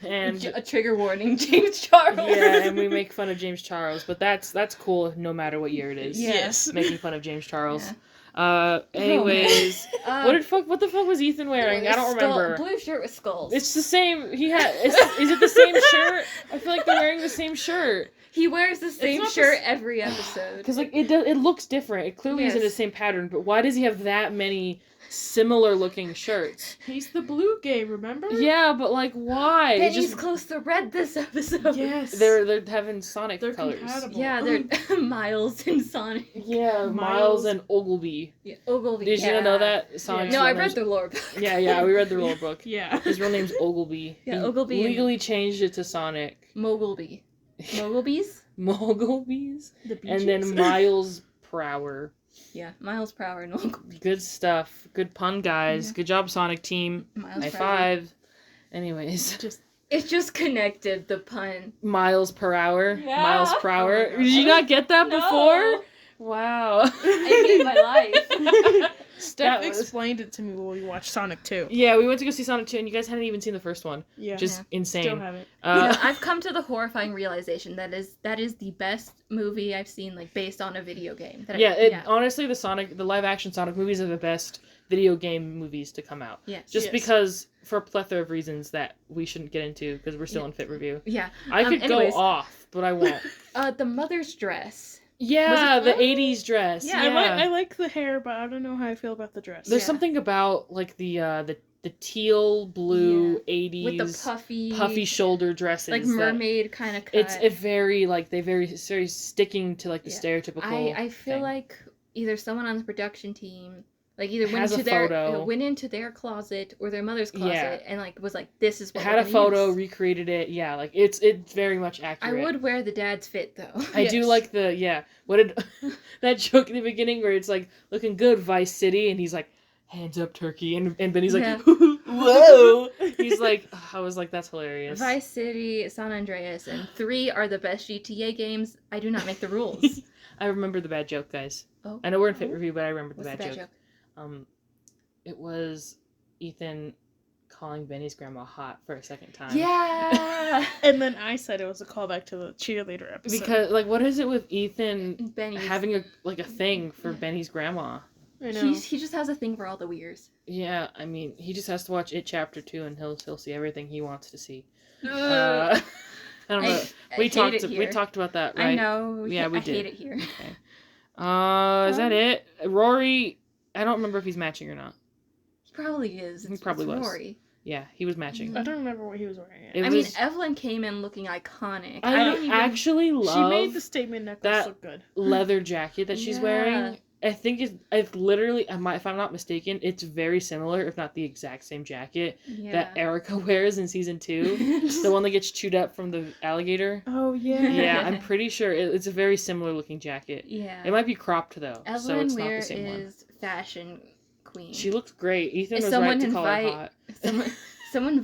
And A trigger warning, James Charles. yeah, and we make fun of James Charles, but that's cool no matter what year it is. Yes. Making fun of James Charles. Yeah. Anyways, what the fuck was Ethan wearing? I don't remember. Blue shirt with skulls. It's the same. Is it the same shirt? I feel like they're wearing the same shirt. He wears the same not shirt every episode. Because like it looks different. It clearly isn't the same pattern. But why does he have that many similar looking shirts? He's the blue gay, remember? Yeah, but like why? Benny's close to red this episode. Yes. They're having Sonic They're colors. compatible. Yeah, they're Miles and Sonic. Yeah, Miles and Ogilvy. Yeah, Ogilvy. Did you not know that? Sonic's No, I real read name's- the lore book. Yeah, we read the rule book. Yeah. His real name's Ogilvy. Yeah, He Ogilvy and- legally changed it to Sonic. Mogilby. Mogilbies? Mogilby's? The Bee And then Gees. Miles Prower. Yeah, Miles Prower and Ogilby. Good stuff. Good pun, guys. Yeah. Good job, Sonic team. Miles High Prower. five. Anyways. It's just connected, the pun. Miles per hour. Yeah. Miles per hour. Oh my God. Did you not get that No. before? Wow. I hate my life. Steph That was- explained it to me when we watched Sonic 2. Yeah, we went to go see Sonic 2 and you guys hadn't even seen the first one. Yeah. Just insane. Still haven't. I've come to the horrifying realization that is the best movie I've seen, like, based on a video game. Honestly, the live action Sonic movies are the best video game movies to come out. Yes. Just Yes. because, for a plethora of reasons that we shouldn't get into because we're still in Fit Review. Yeah. I could Anyways, go off, but I won't. The mother's dress. Yeah, Was the it 80s dress. Yeah, Yeah, I like the hair, but I don't know how I feel about the dress. There's Yeah. something about like the teal blue 80s With the puffy shoulder dresses, like that- mermaid kind of cut. It's a very like very sticking to like the Yeah. stereotypical. I feel thing. like either someone on the production team like either Has a photo. went into their closet or their mother's closet Yeah. and like was like, this is what had we're a gonna photo, use. recreated it. Yeah, like it's very much I accurate. would wear the dad's fit though. I do like what did that joke in the beginning where it's like looking good Vice City and he's like hands up turkey and Benny's like Yeah. whoa. He's like I was like that's hilarious. Vice City, San Andreas, and 3 are the best GTA games. I do not make the rules. I remember the bad joke, guys. Oh. I know we're in Fit Review, but I remember the What's bad the joke. It was Ethan calling Benny's grandma hot for a second time. Yeah. And then I said it was a callback to the cheerleader episode. Because like what is it with Ethan Benny's having a thing for Benny's grandma? I know. he just has a thing for all the weirs. Yeah, I mean, he just has to watch It Chapter 2 and he'll see everything he wants to see. Ugh. I don't know. I We hate talked it we here. talked about that, right? I know. Yeah, we I did. hate it here. Okay. Is that it? Rory, I don't remember if he's matching or not. He probably is. He probably was. Rory. Yeah, he was matching. I don't remember what he was wearing. It I mean, was- Evelyn came in looking iconic. I don't even... actually love She made the statement necklace that look good. leather jacket that she's Yeah. wearing. I think it's literally, if I'm not mistaken, it's very similar, if not the exact same jacket that Erica wears in season 2. The one that gets chewed up from the alligator. Oh, yeah. Yeah, I'm pretty sure it's a very similar looking jacket. Yeah. It might be cropped though, so Evelyn it's not Ware the same one. is fashion queen. She looks great. Ethan If was someone right to call her invite- hot. Someone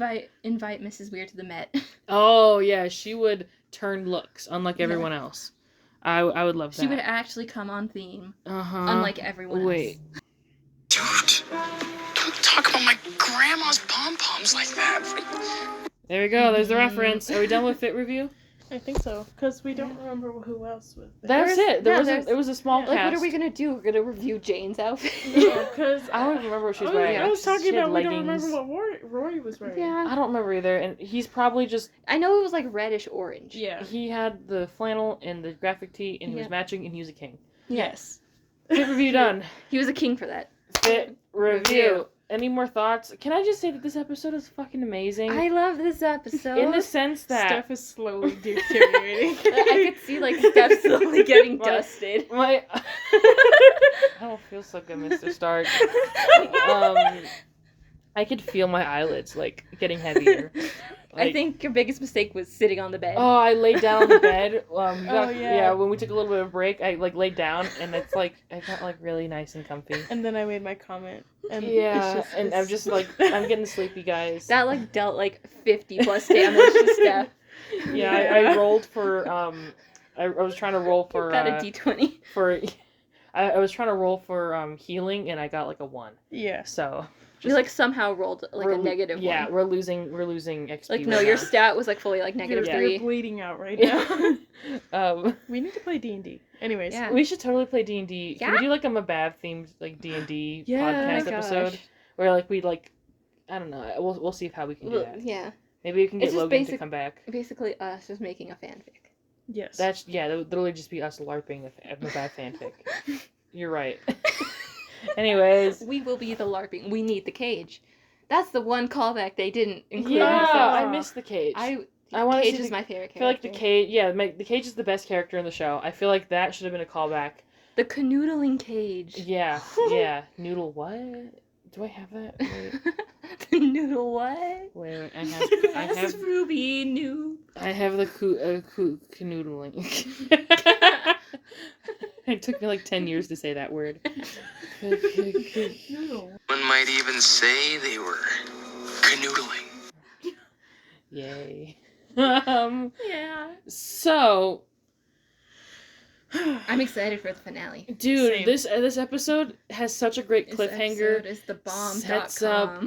invite Mrs. Weir to the Met. Oh, yeah, she would turn looks, unlike everyone else. I would love that. She would actually come on theme, Uh-huh. unlike everyone else. Dude, don't talk about my grandma's pom-poms like that. There we go. There's the reference. Are we done with Fit Review? I think so, because we don't remember who else was there. That's it. There was a small cast. Like, what are we gonna do? We're gonna review Jane's outfit. Yeah, because I don't even remember what she was wearing. I was talking She had about we don't leggings. remember what Rory was wearing. Yeah. I don't remember either, and he's probably just... I know it was like reddish orange. Yeah. He had the flannel and the graphic tee, and he was Yeah. matching, and he was a king. Yes. Fit Review done. He was a king for that. Fit Review. Any more thoughts? Can I just say that this episode is fucking amazing? I love this episode. In the sense that... Steph is slowly deteriorating. I could see like Steph slowly getting dusted. I don't feel so good, Mr. Stark. I could feel my eyelids, like, getting heavier. I think your biggest mistake was sitting on the bed. Oh, I laid down on the bed. Yeah. When we took a little bit of a break, I, like, laid down, and it's, like, I got, like, really nice and comfy. And then I made my comment. And I'm just, like, I'm getting sleepy, guys. That, like, dealt, like, 50 plus damage to Steph. Yeah, I rolled for, I was trying to roll for, Got a D20. I was trying to roll for, healing, and I got, like, a 1. Yeah. So... We, like, somehow rolled, like, a negative 1. Yeah, we're losing XP. Like, no, right your now. stat was, like, fully, like, negative You're 3. bleeding out right now. We need to play D&D. Anyways. Yeah. We should totally play D&D. Can we Yeah? do, like, a Mabab themed, like, D&D Yeah, podcast oh my episode? gosh. Where, like, we, like, I don't know. We'll see how we can do that. Yeah. Maybe we can get It's just Logan to come back. Basically us just making a fanfic. Yes. That would literally just be us LARPing a Mabab fanfic. You're right. Anyways. We will be the LARPing. We need the cage. That's the one callback they didn't include. Yeah, So I missed the cage. I want to Cage see is my favorite character. I feel like the cage, the cage is the best character in the show. I feel like that should have been a callback. The canoodling cage. Yeah. Noodle what? Do I have that? Wait. The noodle what? Wait, I have Ruby Noob. I have the canoodling. It took me like 10 years to say that word. One might even say they were canoodling. Yay. Yeah. So, I'm excited for the finale. dude, Same. this episode has such a great cliffhanger. This episode is the bomb.com. Sets up.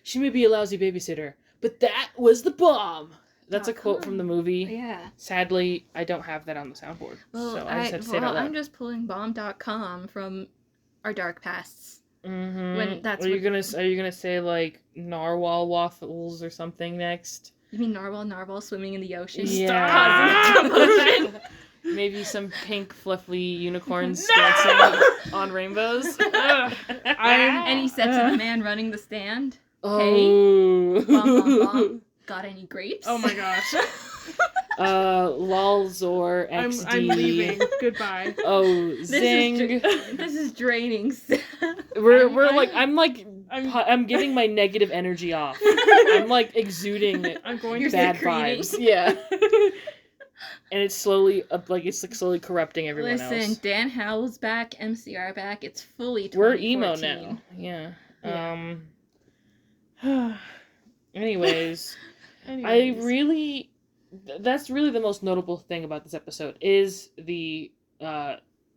She may be a lousy babysitter, but that was the bomb. That's a quote from the movie. Yeah. Sadly, I don't have that on the soundboard, so I just have to say it out loud. I'm just pulling bomb.com from our dark pasts. Mm-hmm. When that's are you gonna say like narwhal waffles or something next? You mean narwhal swimming in the ocean? Yeah. Causing commotion. Maybe some pink fluffy unicorns dancing on rainbows. And he said to the man running the stand, Oh. "Hey, bomb. Got any grapes?" Oh my gosh. Lolzor XD. I'm leaving. Goodbye. Oh, zing. This is draining. I'm giving my negative energy off. I'm like exuding I'm going You're to bad secreting. vibes. Yeah. And it's slowly slowly corrupting everyone else. Listen, Dan Howell's back, MCR back. It's fully 2014. We're emo now. Yeah. Anyways, that's really the most notable thing about this episode is the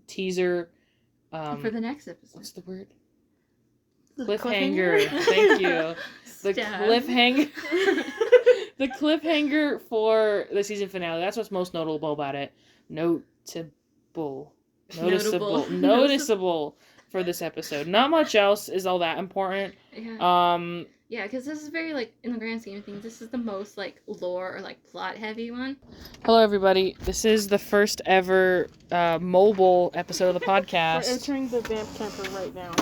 teaser. For the next episode. What's the word? The Cliffhanger. Thank you. The Steff. cliffhanger. The cliffhanger for the season finale. That's what's most notable about it. Noticeable for this episode. Not much else is all that important. Yeah. Yeah, because this is very, like, in the grand scheme of things, this is the most, like, lore or, like, plot-heavy one. Hello, everybody. This is the first ever mobile episode of the podcast. We're entering the Vamp Camper right now.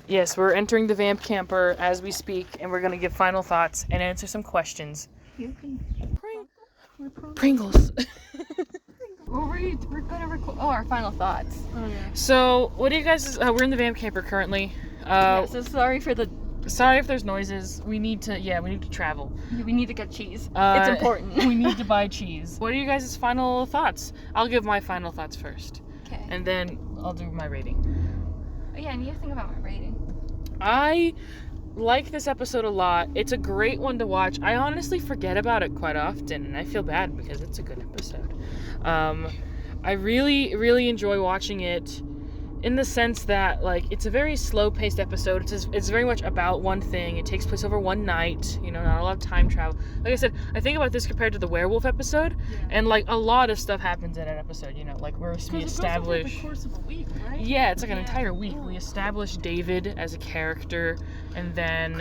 Yes, we're entering the Vamp Camper as we speak, and we're going to give final thoughts and answer some questions. Pringles. We're going to record... Oh, our final thoughts. Oh, yeah. So, what do you guys... we're in the Vamp Camper currently. So sorry for the... Sorry if there's noises. We need to travel. We need to get cheese. It's important. We need to buy cheese. What are you guys' final thoughts? I'll give my final thoughts first. Okay. And then I'll do my rating. Oh, yeah, and you have to think about my rating. like this episode a lot. It's a great one to watch. I honestly forget about it quite often, and I feel bad because it's a good episode. I really, really enjoy watching it in the sense that, like, it's a very slow-paced episode. It's very much about one thing. It takes place over one night, you know, not a lot of time travel. Like I said, I think about this compared to the werewolf episode, and, like, a lot of stuff happens in that episode, you know, like, we establish... It goes over the course of a week, right? Yeah, it's like an entire week. We establish David as a character, and then...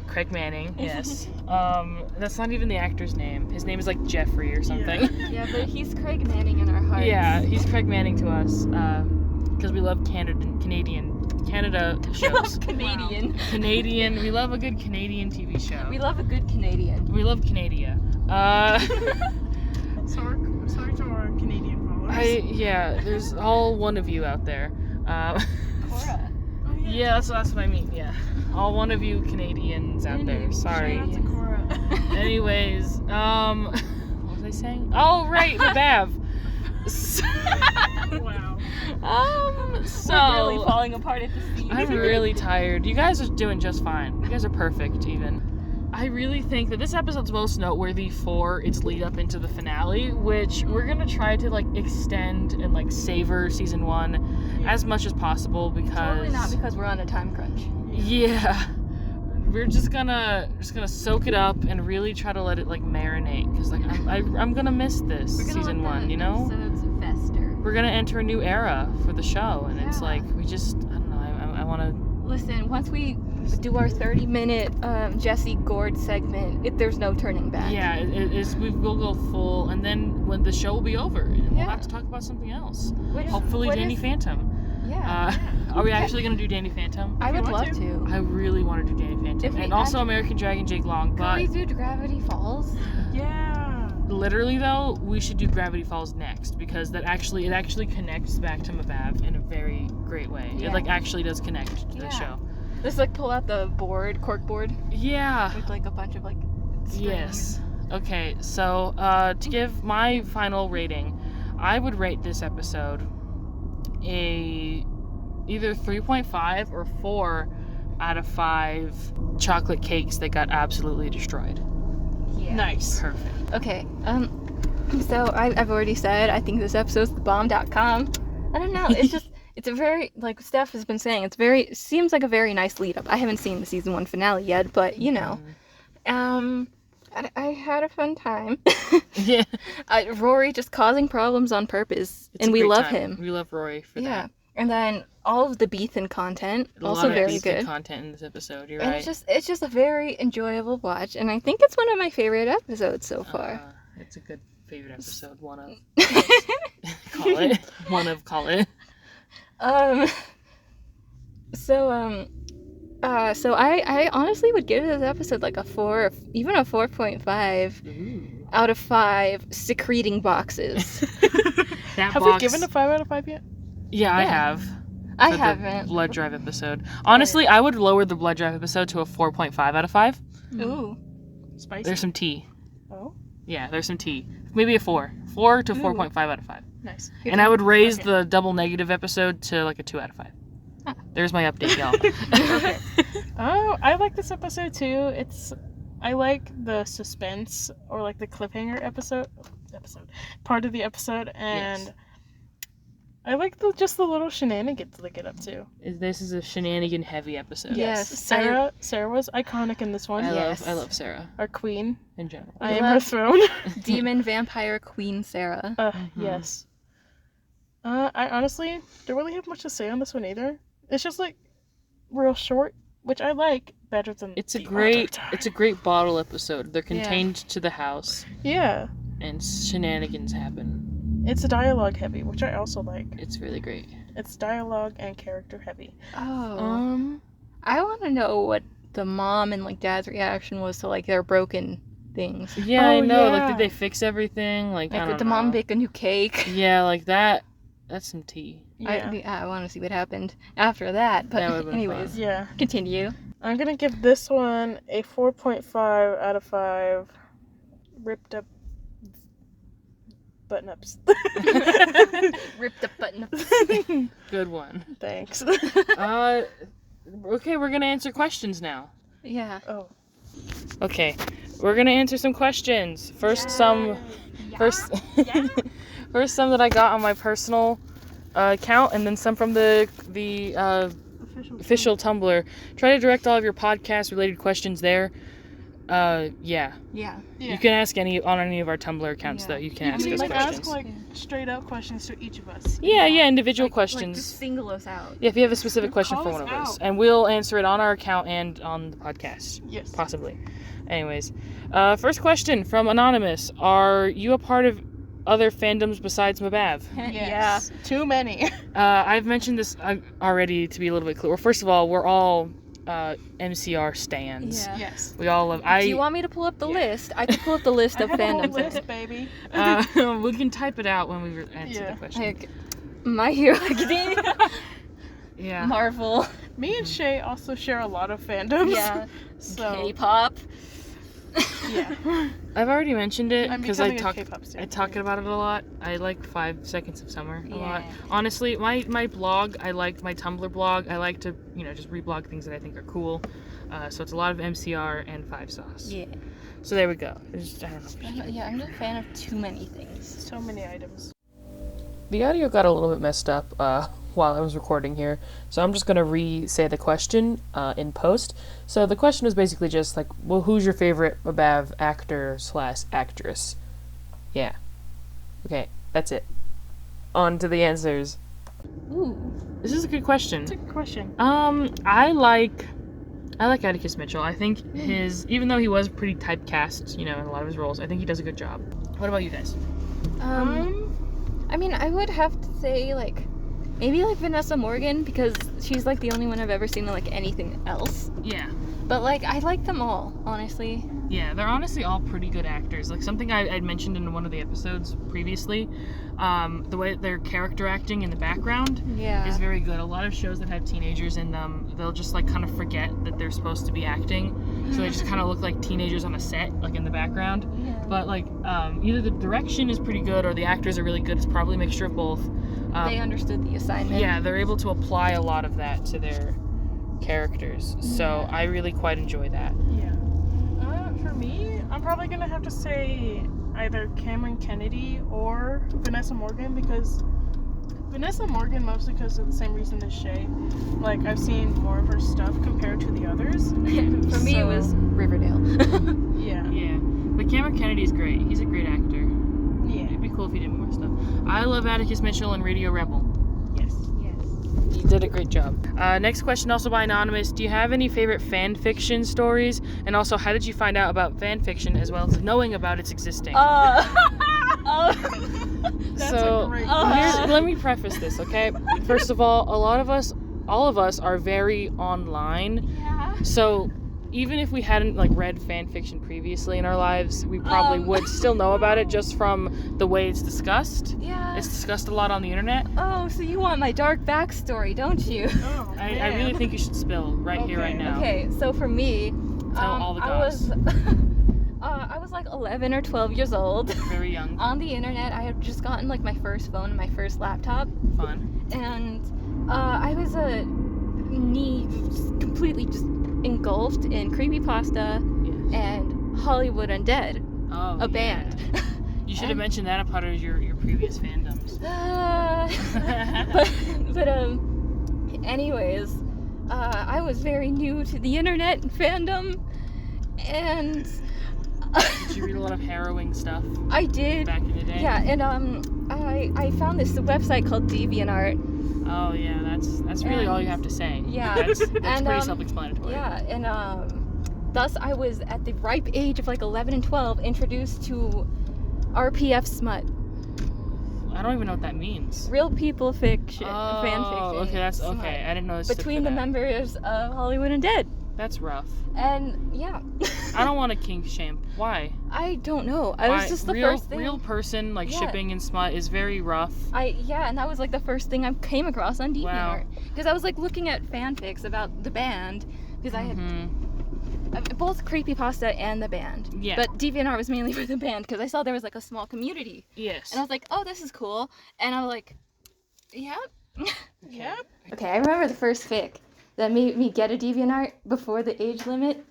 Craig Manning, yes. That's not even the actor's name. His name is, like, Jeffrey or something. Yeah, but he's Craig Manning in our hearts. Yeah, he's Craig Manning to us. Because we love Canada shows. We love Canadian. Wow. Canadian. We love a good Canadian TV show. We love a good Canadian. We love Canada. Sorry to our Canadian followers. There's all one of you out there. Cora. Yeah, that's what I mean. Yeah, all one of you Canadians out there. Sorry. Shout out to Cora. Anyways, what was I saying? Oh, right, the Bav. Wow. So we're really falling apart at the seams. I'm really tired. You guys are doing just fine. You guys are perfect, even. I really think that this episode's most noteworthy for its lead up into the finale, which we're gonna try to, like, extend and, like, savor season 1 as much as possible because... Totally not because we're on a time crunch. Yeah. We're just gonna soak it up and really try to let it, like, marinate, because, like, I'm gonna miss this season 1, you know? Episodes fester. We're gonna enter a new era for the show, and it's like, we just, I don't know, I wanna... Listen, once we do our 30-minute Jesse Gord segment, there's no turning back. Yeah, we'll go full, and then when the show will be over, and we'll have to talk about something else. Hopefully Danny Phantom. Yeah. Are we actually gonna do Danny Phantom? I would love to. I really want to do Danny Phantom, and also American Dragon Jake Long, but... Can we do Gravity Falls? Yeah. Literally, though, we should do Gravity Falls next, because it actually connects back to Mabav in a very great way. Yeah. It, like, actually does connect to the show. Just, like, pull out the cork board. Yeah. With, like, a bunch of, like, strings. Yes. Okay, so, to give my final rating, I would rate this episode either 3.5 or 4 out of 5 chocolate cakes that got absolutely destroyed. Yeah. Nice. Perfect. Okay, so I've already said I think this episode's thebomb.com. I don't know, it's just, it's a very, like Steff has been saying, it seems like a very nice lead up. I haven't seen the season 1 finale yet, but, you know, I had a fun time. Yeah. Rory just causing problems on purpose, and we love him. We love Rory for that. Yeah, and then all of the Beathan content, also very good. Content in this episode. You're and right. It's just a very enjoyable watch, and I think it's one of my favorite episodes so far. It's a good favorite episode. One of call it. One of call it. So I honestly would give this episode like a 4, even a 4.5 out of 5 secreting boxes. Have we given a 5 out of 5 yet? Yeah, I have. I haven't. Blood Drive episode. Honestly, I would lower the Blood Drive episode to a 4.5 out of 5. Ooh. Spicy. There's some tea. Oh? Yeah, there's some tea. Maybe a 4. 4 to 4.5 out of 5. Nice. And I would raise the double negative episode to like a 2 out of 5. There's my update, y'all. Okay. Oh, I like this episode too. I like the suspense or like the cliffhanger part of the episode, and Yes. I like just the little shenanigans they get up to. This is a shenanigan heavy episode. Yes. Sarah was iconic in this one. I love Sarah Our queen. in general. I am her throne. Demon vampire queen Sarah. Yes. I honestly don't really have much to say on this one either. It's just like real short, which I like better than It's a the great other it's a great bottle episode. They're contained to the house Yeah. and shenanigans happen. It's dialogue heavy, which I also like. It's really great. It's dialogue and character heavy. Oh. I want to know what the mom and like dad's reaction was to like their broken things. Yeah, I know. Like, yeah. did they fix everything? Like I Like, don't did the know. mom bake a new cake? Yeah, like that. That's some tea. Yeah. I want to see what happened after that. But That would've been anyways, fun. Yeah. continue. I'm gonna give this one a 4.5 out of 5 ripped up button ups. Ripped up button up. Good one. Thanks. Okay, we're gonna answer questions now. Yeah. Oh. Okay, we're gonna answer some questions. First, some that I got on my personal account, and then some from the official Tumblr. Try to direct all of your podcast related questions there. Yeah. You can ask any of our Tumblr accounts though. You can ask us questions. Ask straight up questions to each of us. Yeah, individual questions. Just single us out. Yeah, if you have a specific question for one of us, and we'll answer it on our account and on the podcast. Yes. Possibly. Anyways, first question from Anonymous: are you a part of other fandoms besides Mabav? Yes. Yeah. Too many. I've mentioned this already to be a little bit clear. Well, first of all, we're all MCR stans. Yeah. Yes. We all love. Do you want me to pull up the list? I can pull up the list of fandoms. List, baby. We can type it out when we answer the question. Like, My Hero Academia. Yeah. Marvel. Me and Shay also share a lot of fandoms. Yeah. So. K-pop. Yeah. I've already mentioned it because I talk about it a lot. I like 5 Seconds of Summer a lot. Honestly, my blog, I like my Tumblr blog. I like to, just reblog things that I think are cool. So it's a lot of MCR and 5 Sauce. Yeah. So there we go. I don't know. I'm not a fan of too many things. So many items. The audio got a little bit messed up while I was recording here, so I'm just going to re-say the question in post. So the question was basically just like, well, who's your favorite Mabav actor/actress? Yeah. Okay, that's it. On to the answers. Ooh. This is a good question. It's a good question. I like Atticus Mitchell. I think even though he was pretty typecast, in a lot of his roles, I think he does a good job. What about you guys? I mean, I would have to say, maybe, Vanessa Morgan, because she's, the only one I've ever seen in, anything else. Yeah. But, I like them all, honestly. Yeah, they're honestly all pretty good actors. Something I'd mentioned in one of the episodes previously, the way their character acting in the background is very good. A lot of shows that have teenagers in them, they'll just, kind of forget that they're supposed to be acting. So they just kind of look like teenagers on a set, in the background. Yeah. But, either the direction is pretty good or the actors are really good. It's probably a mixture of both. They understood the assignment. Yeah, they're able to apply a lot of that to their characters. So I really quite enjoy that. Yeah. For me, I'm probably going to have to say either Cameron Kennedy or Vanessa Morgan, because Vanessa Morgan mostly because of the same reason as Shay. I've seen more of her stuff compared to the others. For me, it was Riverdale. Yeah. Yeah. But Cameron Kennedy's great. He's a great actor. Yeah. It'd be cool if he did more stuff. I love Atticus Mitchell and Radio Rebel. Yes. He did a great job. Next question, also by Anonymous. Do you have any favorite fan fiction stories? And also, how did you find out about fan fiction as well as knowing about its existing? That's a great question. Let me preface this, okay? First of all all of us are very online. Yeah. So even if we hadn't read fan fiction previously in our lives, we probably would still know about it just from the way it's discussed. Yeah. It's discussed a lot on the internet. Oh, so you want my dark backstory, don't you? Oh, I really think you should spill here, right now. Okay, so for me, Tell all the I goss. I was 11 or 12 years old. Very young. On the internet, I had just gotten my first phone and my first laptop. Fun. And I was completely just engulfed in creepypasta and Hollywood Undead, a band. You should have mentioned that a part of your previous fandoms. but anyways, I was very new to the internet and fandom, and did you read a lot of harrowing stuff? I did. Back in the day. Yeah, and I found this website called DeviantArt. Oh yeah, that's really all you have to say. Yeah, that's pretty self-explanatory. Yeah, and thus I was at the ripe age of 11 and 12 introduced to RPF smut. I don't even know what that means. Real people fiction, fan fiction. Okay, that's smut. okay. I didn't know this. Between the members of Hollywood Undead. That's rough. And yeah. I don't want to kink shame. Why? I don't know. I was just the first thing. Real person shipping and smut is very rough. And that was the first thing I came across on DeviantArt. Wow. Because I was looking at fanfics about the band because I had both creepypasta and the band. Yeah. But DeviantArt was mainly for the band because I saw there was a small community. Yes. And I was oh, this is cool. And I was yep. Yep. Okay, I remember the first fic. that made me get a DeviantArt before the age limit.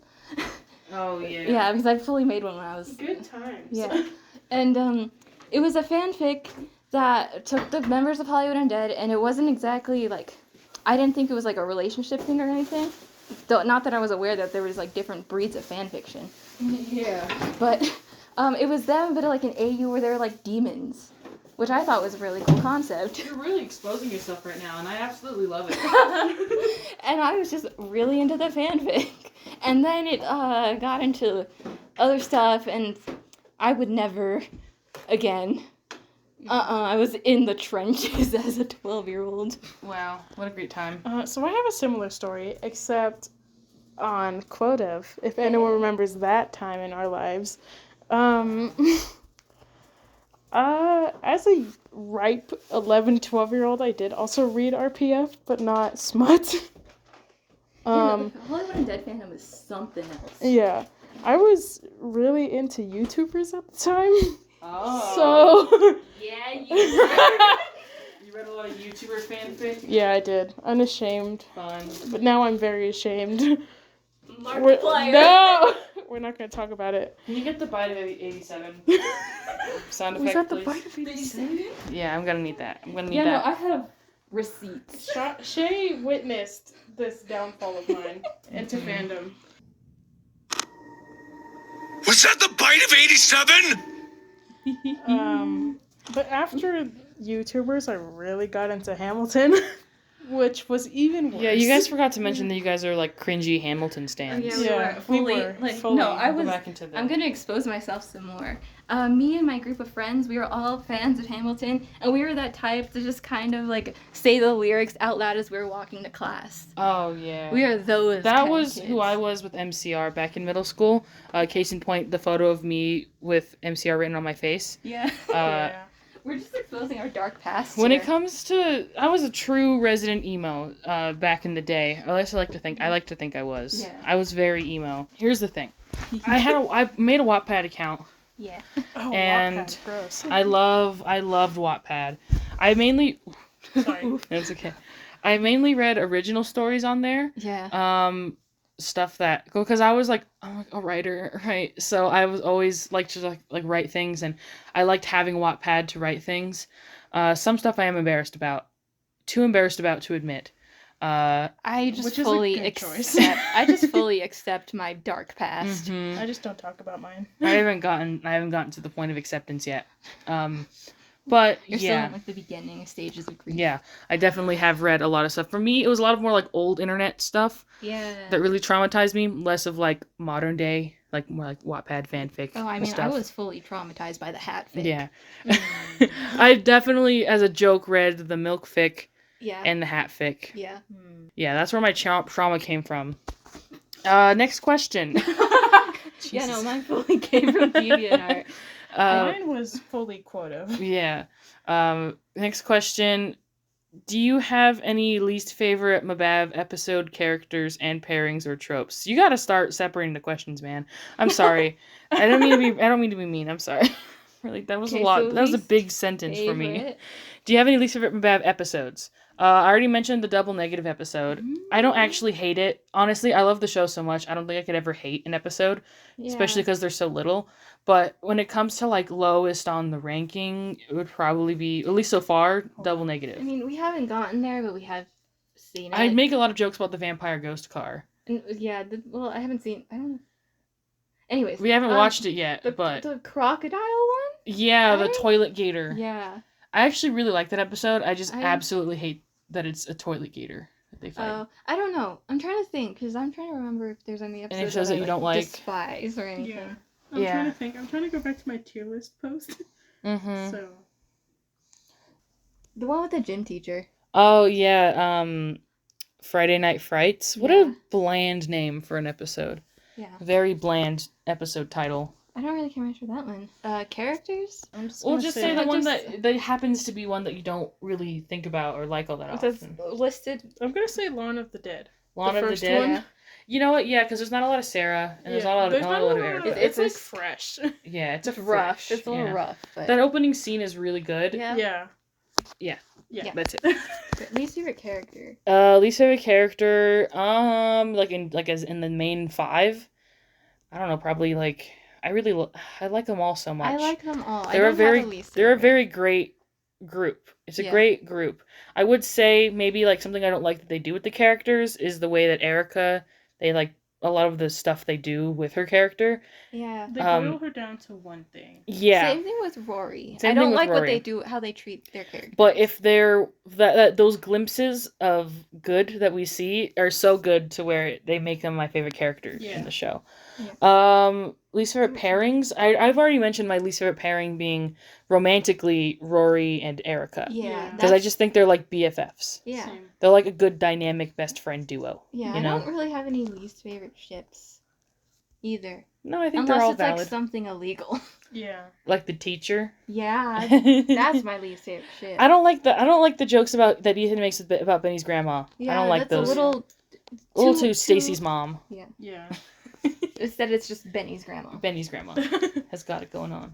Oh, yeah. Yeah, because I fully made one when I was... Good times. Yeah. And it was a fanfic that took the members of Hollywood Undead, and it wasn't exactly, like... I didn't think it was, like, a relationship thing or anything. Though, not that I was aware that there was, like, different breeds of fanfiction. Yeah. But it was them, but, like, an AU where they were, like, demons. Which I thought was a really cool concept. You're really exposing yourself right now, and I absolutely love it. And I was just really into the fanfic. And then it got into other stuff, and I would never again. I was in the trenches as a 12-year-old. Wow, what a great time. So I have a similar story, except on Quotev, if anyone remembers that time in our lives. As a ripe 11, 12-year-old, I did also read RPF, but not smut. The Hollywood Undead fandom is something else. Yeah. I was really into YouTubers at the time. Oh. So... Yeah, you read a lot of YouTuber fanfic? Yeah, I did. Unashamed. Fun. But now I'm very ashamed. Markiplier. No! We're not going to talk about it. Can you get the bite of 87? Sound effect, Was that the please? bite of 87? Yeah, I'm gonna need that. I'm gonna need Yeah, that. no, I have receipts. Shay witnessed this downfall of mine into fandom. Was that the bite of 87? But after YouTubers, I really got into Hamilton, which was even worse. Yeah, you guys forgot to mention that you guys are like cringy Hamilton stands. Yeah, we were fully. No, I was. Back into the... I'm gonna expose myself some more. Me and my group of friends, we were all fans of Hamilton, and we were that type to just kind of like say the lyrics out loud as we were walking to class. Oh yeah. We are those. That kind was of kids. who I was with MCR back in middle school. Case in point, the photo of me with MCR written on my face. Yeah. Yeah. We're just exposing our dark past. When here. it comes to, I was a true resident emo back in the day. Or at least I like to think I was. Yeah. I was very emo. Here's the thing. I made a Wattpad account. Yeah. Oh, And Wattpad, gross. I loved Wattpad. I mainly Sorry. It's okay. I mainly read original stories on there. Yeah. Stuff that, because I'm like a writer, right? So I was always like to like write things, and I liked having Wattpad to write things. Some stuff I am embarrassed about, too embarrassed about to admit. I just Which is a fully good choice. accept. I just fully accept my dark past. Mhm. I just don't talk about mine. I haven't gotten to the point of acceptance yet. But You're yeah. still in like the beginning stages of grief. Yeah, I definitely have read a lot of stuff. For me, it was a lot of more like old internet stuff Yeah. that really traumatized me, less of like modern day, like more like Wattpad fanfic. Oh, I mean, stuff. I was fully traumatized by the hat fic. Yeah. I definitely, as a joke, read the milk fic Yeah. and the hat fic. Yeah. Yeah, that's where my trauma came from. Next question. Yeah, no, mine fully came from DeviantArt. Mine was fully quotive. Yeah. Next question. Do you have any least favorite Mabab episode characters and pairings or tropes? You gotta start separating the questions, man. I'm sorry. I don't mean to be mean. I'm sorry. Really, that was a lot. So That was a least big sentence for me. favorite? Do you have any least favorite Mabab episodes? I already mentioned the double negative episode. I don't actually hate it. Honestly, I love the show so much. I don't think I could ever hate an episode, especially because they're so little. But when it comes to like lowest on the ranking, it would probably be, at least so far, double negative. I mean, we haven't gotten there, but we have seen it. I make a lot of jokes about the vampire ghost car. And, yeah, well, I haven't seen. I don't know. Anyways, We haven't watched it yet, but the crocodile one. yeah, the right? toilet gator. Yeah. I actually really like that episode. I just I- absolutely hate that it's a toilet gator that they fight. Oh, I don't know. I'm trying to think because I'm trying to remember if there's any episodes episodes that you I, don't like? despise or anything. Yeah. I'm Yeah. trying to think. I'm trying to go back to my tier list post. Mm-hmm. So. The one with the gym teacher. Oh yeah, Friday Night Frights. What Yeah. a bland name for an episode. Yeah. Very bland episode title. I don't really care much for that one. Characters? I'm just Well, gonna just say the I one just- that happens to be one that you don't really think about or like all that That's often. listed. I'm gonna say Lawn of the Dead. Lawn the of the first Dead. one? You know what? Yeah, because there's not a lot of Sarah and there's not a lot of, There's not a lot of Erica. It's like It's- fresh. Yeah, it's a It's rough. fresh, It's a little yeah. rough. But That opening scene is really good. yeah. Yeah. Yeah. That's it. Least favorite character. Least favorite character, as in the main 5. I don't know, probably like I like them all so much. I like them all. They're a very great group. It's a great group. I would say maybe like something I don't like that they do with the characters is the way that Erica, they like a lot of the stuff they do with her character. Yeah. They boil her down to one thing. Yeah. Same thing with Rory. I don't like what they do, how they treat their characters. But if they're those glimpses of good that we see are so good to where they make them my favorite characters in the show. Yeah. Least favorite pairings. I've already mentioned my least favorite pairing being romantically Rory and Erica. Yeah. Because I just think they're like BFFs. Yeah. Same. They're like a good dynamic best friend duo. Yeah, you I know? don't really have any least favorite ships either. No, I think Unless they're all it's valid. like something illegal. Yeah. Like the teacher. Yeah, that's my least favorite ship. I don't like the jokes about that Ethan makes about Benny's grandma. Yeah, I don't like those. A little too Stacy's mom. Yeah. Yeah. Instead, it's just Benny's grandma. Benny's grandma has got it going on.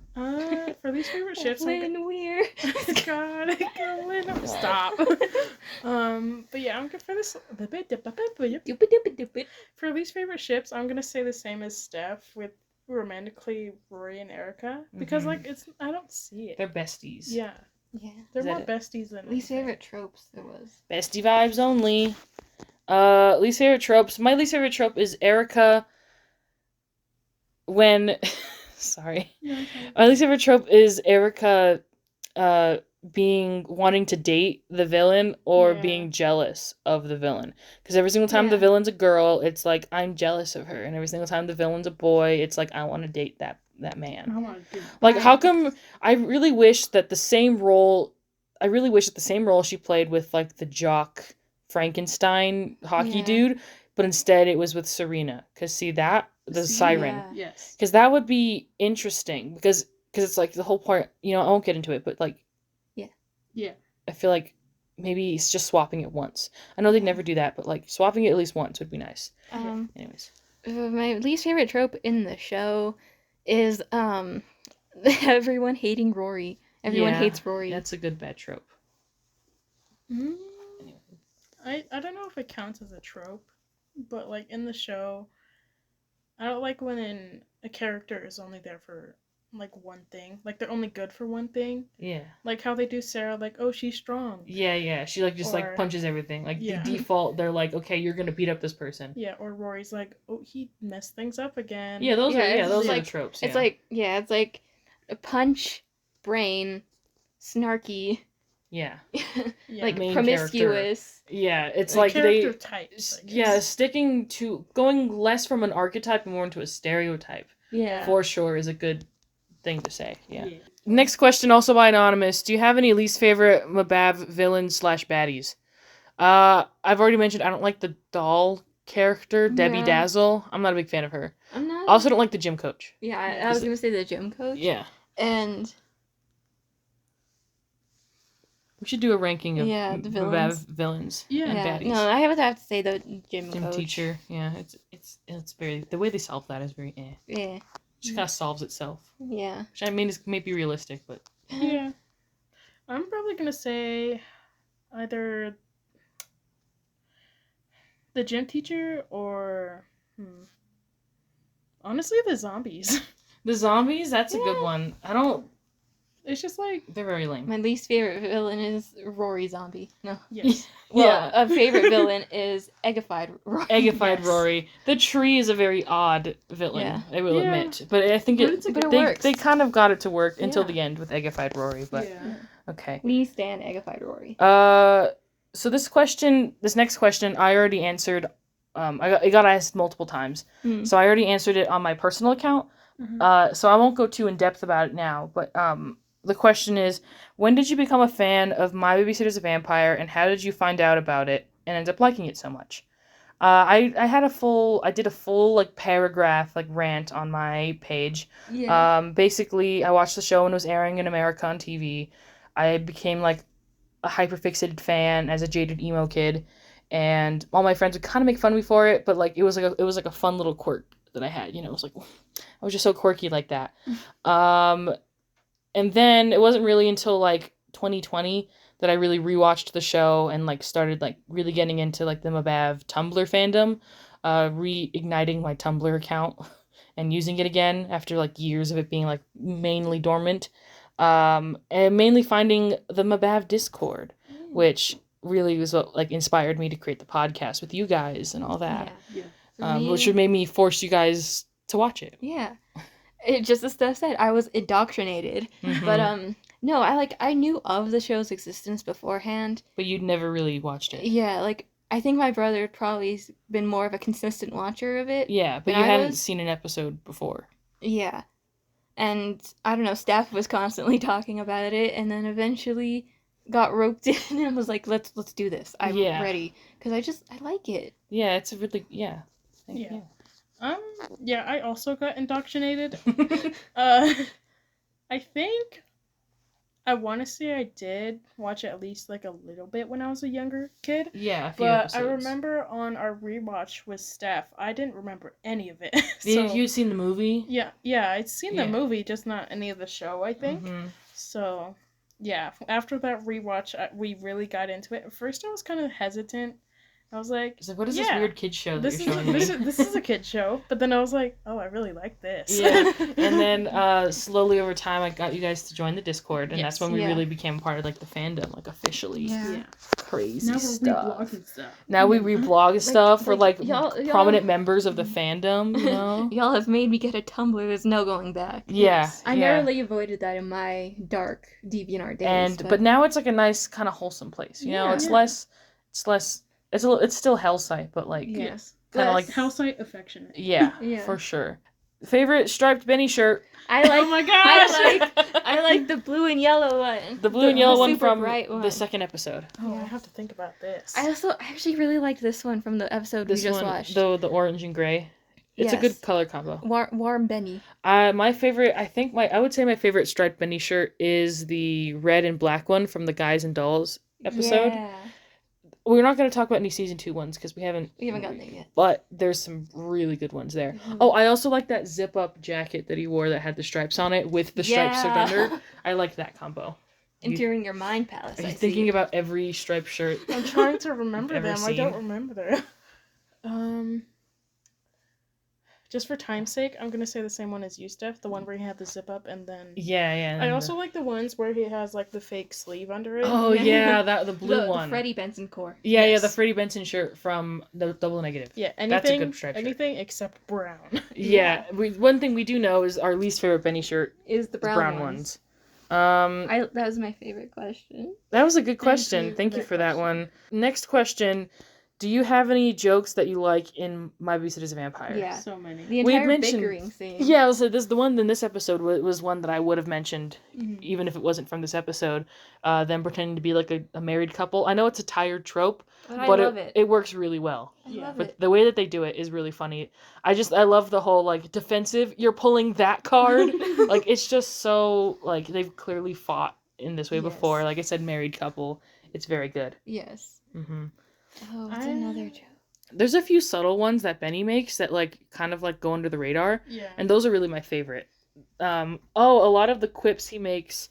For these favorite ships, Lynn Weir. God, stop. But yeah, I'm good for this. For least favorite ships, I'm gonna say the same as Steff with romantically Rory and Erica because like I don't see it. They're besties. Yeah. Yeah. They're more besties than least favorite tropes there was. Bestie vibes only. Least favorite tropes. My least favorite trope is Erica. When, sorry, my least favorite trope is Erica, wanting to date the villain or being jealous of the villain. Because every single time the villain's a girl, it's like I'm jealous of her, and every single time the villain's a boy, it's like I want to date that man. Like, how come? I really wish that the same role she played with like the jock Frankenstein hockey dude, but instead it was with Serena. Because the siren. Yes. Because that would be interesting. Because it's like the whole part. I won't get into it, but like. Yeah. I feel like maybe it's just swapping it once. I know they'd never do that, but like swapping it at least once would be nice. Anyways. My least favorite trope in the show is everyone hating Rory. Everyone hates Rory. That's a good bad trope. I don't know if it counts as a trope, but like in the show, I don't like when a character is only there for like one thing. Like they're only good for one thing. Yeah. Like how they do Sarah, like, oh, she's strong. Yeah. She like just like punches everything. Like the default, they're like, okay, you're gonna beat up this person. Yeah, or Rory's like, oh, he messed things up again. Yeah, those are like, the tropes. It's like it's like a punch, brain, snarky. Yeah. Like main promiscuous. Character. Yeah, it's like they types, sticking to going less from an archetype and more into a stereotype. Yeah. For sure is a good thing to say. Yeah. Next question, also by Anonymous. Do you have any least favorite Mabab villains / baddies? I've already mentioned I don't like the doll character, Debbie Dazzle. I'm not a big fan of her. I'm not. I also don't like the gym coach. Yeah, I was gonna say the gym coach. Yeah. And we should do a ranking of the villains. Yeah. And baddies. No, I would have to say the gym coach. Teacher. Yeah, it's very, the way they solve that is very Yeah. It just kind of solves itself. Yeah. Which I mean is maybe realistic, but yeah. I'm probably gonna say either the gym teacher or honestly the zombies. The zombies, that's a good one. It's just like they're very lame. My least favorite villain is Rory Zombie. No. Yes. Well, a favorite villain is Eggified Rory. Eggified Rory. The tree is a very odd villain, I will admit. But I think it works. They kind of got it to work until the end with Eggified Rory, but okay. We stand Eggified Rory. So this next question I already answered. I got asked multiple times. So I already answered it on my personal account. So I won't go too in depth about it now, but the question is, when did you become a fan of My Babysitter's a Vampire, and how did you find out about it and end up liking it so much? I did a full like paragraph like rant on my page. Yeah. Basically, I watched the show when it was airing in America on TV. I became like a hyperfixated fan as a jaded emo kid, and all my friends would kind of make fun of me for it, but like it was like a fun little quirk that I had. It was like I was just so quirky like that. And then it wasn't really until like 2020 that I really rewatched the show and like started like really getting into like the Mabav Tumblr fandom, reigniting my Tumblr account and using it again after like years of it being like mainly dormant, and mainly finding the Mabav Discord, which really was what like inspired me to create the podcast with you guys and all that. Which made me force you guys to watch it. Yeah. It just as Steph said, I was indoctrinated. But no, I knew of the show's existence beforehand. But you'd never really watched it. Yeah, like I think my brother probably been more of a consistent watcher of it. Yeah, but you hadn't seen an episode before. Yeah. And I don't know, Steff was constantly talking about it, and then eventually got roped in and was like, let's do this. I'm ready. Because I like it. Yeah, it's a really, I also got indoctrinated. I think I want to say I did watch it at least like a little bit when I was a younger kid. Yeah, a few but episodes. I remember on our rewatch with Steff, I didn't remember any of it. You'd seen the movie? Yeah, I'd seen the movie, just not any of the show, I think. So, yeah, after that rewatch, we really got into it. At first, I was kind of hesitant. I was like, what is this weird kid show that you're showing me? This is a kid show. But then I was like, oh, I really like this. Yeah. And then slowly over time, I got you guys to join the Discord, and that's when we really became part of like the fandom, like officially. Yeah. Crazy now stuff. Stuff. Now we reblog stuff. We're like prominent members of the fandom, you know? Y'all have made me get a Tumblr. There's no going back. Yeah. I narrowly avoided that in my dark DeviantArt days. But now it's like a nice kind of wholesome place, you know? It's less it's still hell site, but like kind of like hell site affectionate. Yeah, for sure. Favorite striped Benny shirt? I like. Oh my gosh! I like the blue and yellow one. The blue and yellow one from one. the second episode. Oh, I have to think about this. I actually really liked this one from the episode we just watched. The orange and gray. It's a good color combo. Warm Benny. My favorite, I would say my favorite striped Benny shirt is the red and black one from the Guys and Dolls episode. Yeah. We're not going to talk about any season 2 ones because we haven't gotten there yet. But there's some really good ones there. Oh, I also like that zip up jacket that he wore that had the stripes on it with the stripes under. I like that combo. Entering your mind palace. Are you thinking about every striped shirt? I'm trying to remember them. I don't remember them. Just for time's sake, I'm gonna say the same one as you, Steff. The one where he had the zip up and then. Yeah. I also like the ones where he has like the fake sleeve under it. Oh yeah, the blue one. The Freddie Benson core. Yeah, the Freddie Benson shirt from the Double Negative. Yeah, that's a good stripe shirt. Anything except brown. Yeah, one thing we do know is our least favorite Benny shirt is the brown ones. That was my favorite question. That was a good question. Thank you for that one. Next question. Do you have any jokes that you like in My Babysitter's a Vampire? Yeah. So many. The entire bickering scene. Yeah, so the one in this episode was one that I would have mentioned, even if it wasn't from this episode. Them pretending to be like a married couple. I know it's a tired trope, but I love it. It works really well. I love but it. the way that they do it is really funny. I love the whole like defensive, you're pulling that card. Like it's just so like they've clearly fought in this way before. Like I said, married couple. It's very good. Yes. Mm-hmm. Oh, what's another joke? There's a few subtle ones that Benny makes that like kind of like go under the radar. Yeah. And those are really my favorite. A lot of the quips he makes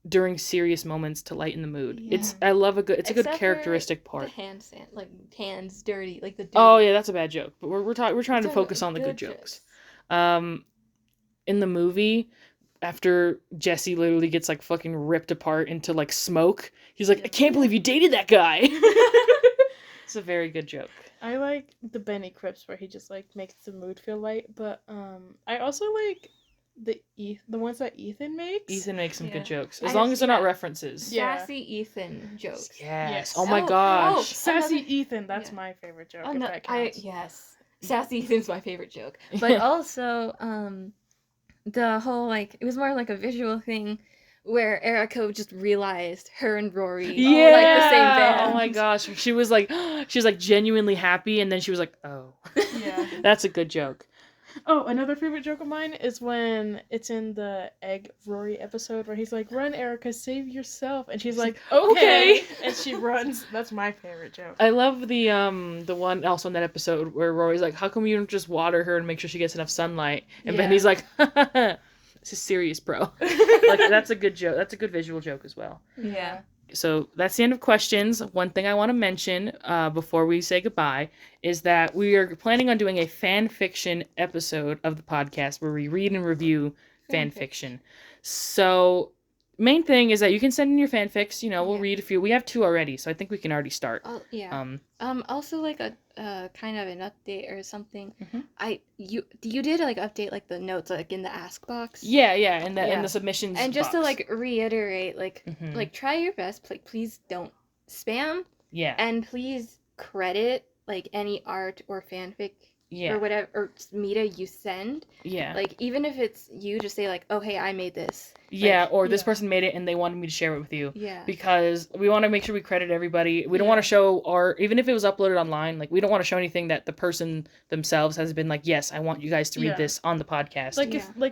during serious moments to lighten the mood. Yeah. A good characteristic part. The hands dirty, like the. Dirty. Oh yeah, that's a bad joke. But we're trying to focus on the good jokes. In the movie, after Jesse literally gets like fucking ripped apart into like smoke, he's like, I can't believe you dated that guy. It's a very good joke. I like the Benny quips where he just like makes the mood feel light, but I also like the ones that Ethan makes. Ethan makes some good jokes, as long as they're not references. Sassy Ethan jokes. Yes. Oh my gosh. Sassy Ethan. That's my favorite joke. If that counts. Yes. Sassy Ethan's my favorite joke, but also the whole like it was more like a visual thing. Where Erica just realized her and Rory like the same band. Oh my gosh. She was like genuinely happy and then she was like, oh. Yeah. That's a good joke. Oh, another favorite joke of mine is when it's in the Egg Rory episode where he's like, run, Erica, save yourself. And she's like, okay. And she runs. That's my favorite joke. I love the one also in that episode where Rory's like, how come you don't just water her and make sure she gets enough sunlight? And Benny's like, this is serious, bro. Like that's a good joke. That's a good visual joke as well. Yeah. So that's the end of questions. One thing I want to mention before we say goodbye is that we are planning on doing a fan fiction episode of the podcast where we read and review fan fiction. So main thing is that you can send in your fanfics. We'll read a few. We have 2 already, so I think we can already start. Oh yeah. Also like a kind of an update or something. You did like update like the notes like in the ask box. Yeah, in the submissions. And just box. to like reiterate, like try your best. Please don't spam. Yeah. And please credit like any art or fanfic. Or whatever, or media you send. Yeah. Like, even if it's you, just say, like, oh, hey, I made this. Yeah, or this person made it and they wanted me to share it with you. Yeah. Because we want to make sure we credit everybody. We don't want to show art, even if it was uploaded online, like, we don't want to show anything that the person themselves has been like, yes, I want you guys to read this on the podcast.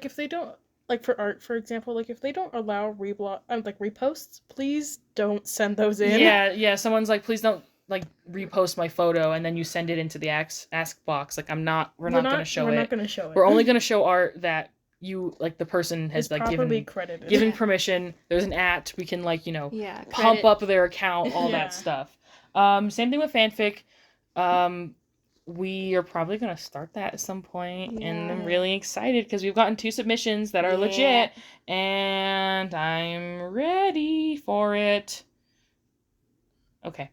If they don't, like, for art, for example, like, if they don't allow reposts, please don't send those in. Yeah, someone's like, please don't, like, repost my photo, and then you send it into the ask box. Like, we're not going to show it. We're not going to show it. We're only going to show art that you, like, the person has, like, given permission. There's an @ we can, like, pump up their account, all that stuff. Same thing with fanfic. We are probably going to start that at some point, and I'm really excited because we've gotten 2 submissions that are legit, and I'm ready for it. Okay.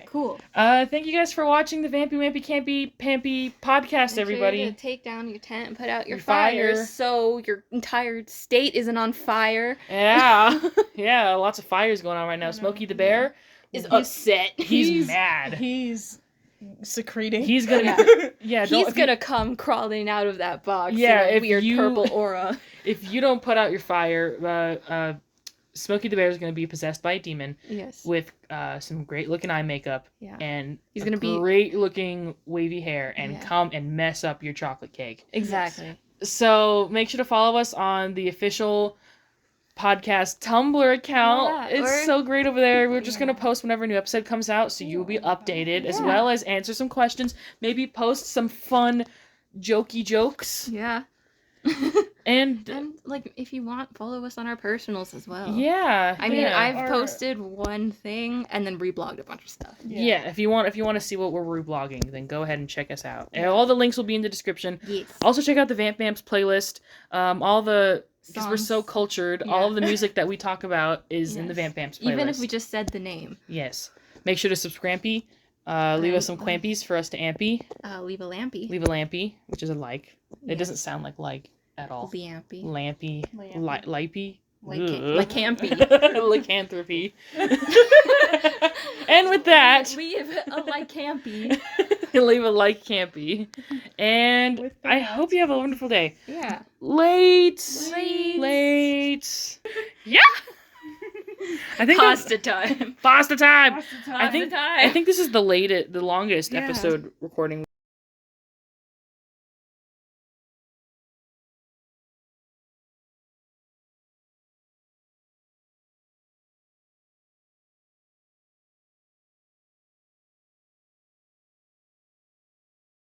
Cool. Thank you guys for watching the Vampy Wampy Campy Podcast, everybody. Make sure to take down your tent and put out your fire so your entire state isn't on fire. Yeah. Yeah, lots of fires going on right now. Smokey the Bear is upset. He's mad. He's secreting. He's gonna he's gonna come crawling out of that box in a weird purple aura. If you don't put out your fire, Smokey the Bear is going to be possessed by a demon with some great-looking eye makeup and he's going to be great-looking wavy hair and come and mess up your chocolate cake. Exactly. So make sure to follow us on the official podcast Tumblr account. It's so great over there. We're just going to post whenever a new episode comes out, so you'll be updated, as well as answer some questions, maybe post some fun, jokey jokes. Yeah. And like, if you want, follow us on our personals as well. Yeah. I mean, I've posted one thing and then reblogged a bunch of stuff. Yeah. If you want to see what we're reblogging, then go ahead and check us out. And all the links will be in the description. Yes. Also check out the Vamp Vamps playlist. Because we're so cultured, all of the music that we talk about is in the Vamp Vamps playlist. Even if we just said the name. Yes. Make sure to subscribe. Leave us some Quampies for us to ampy. Leave a lampy. Leave a lampy, which is a like. It doesn't sound like at all. Lampy. Lampy. Lipey. Lycanthropy. Lycanthropy. And with that, leave a lycampy. Leave a lycampy. And I hope you have a wonderful day. Yeah. Late. Yeah. I think Pasta time. I think this is the longest episode recording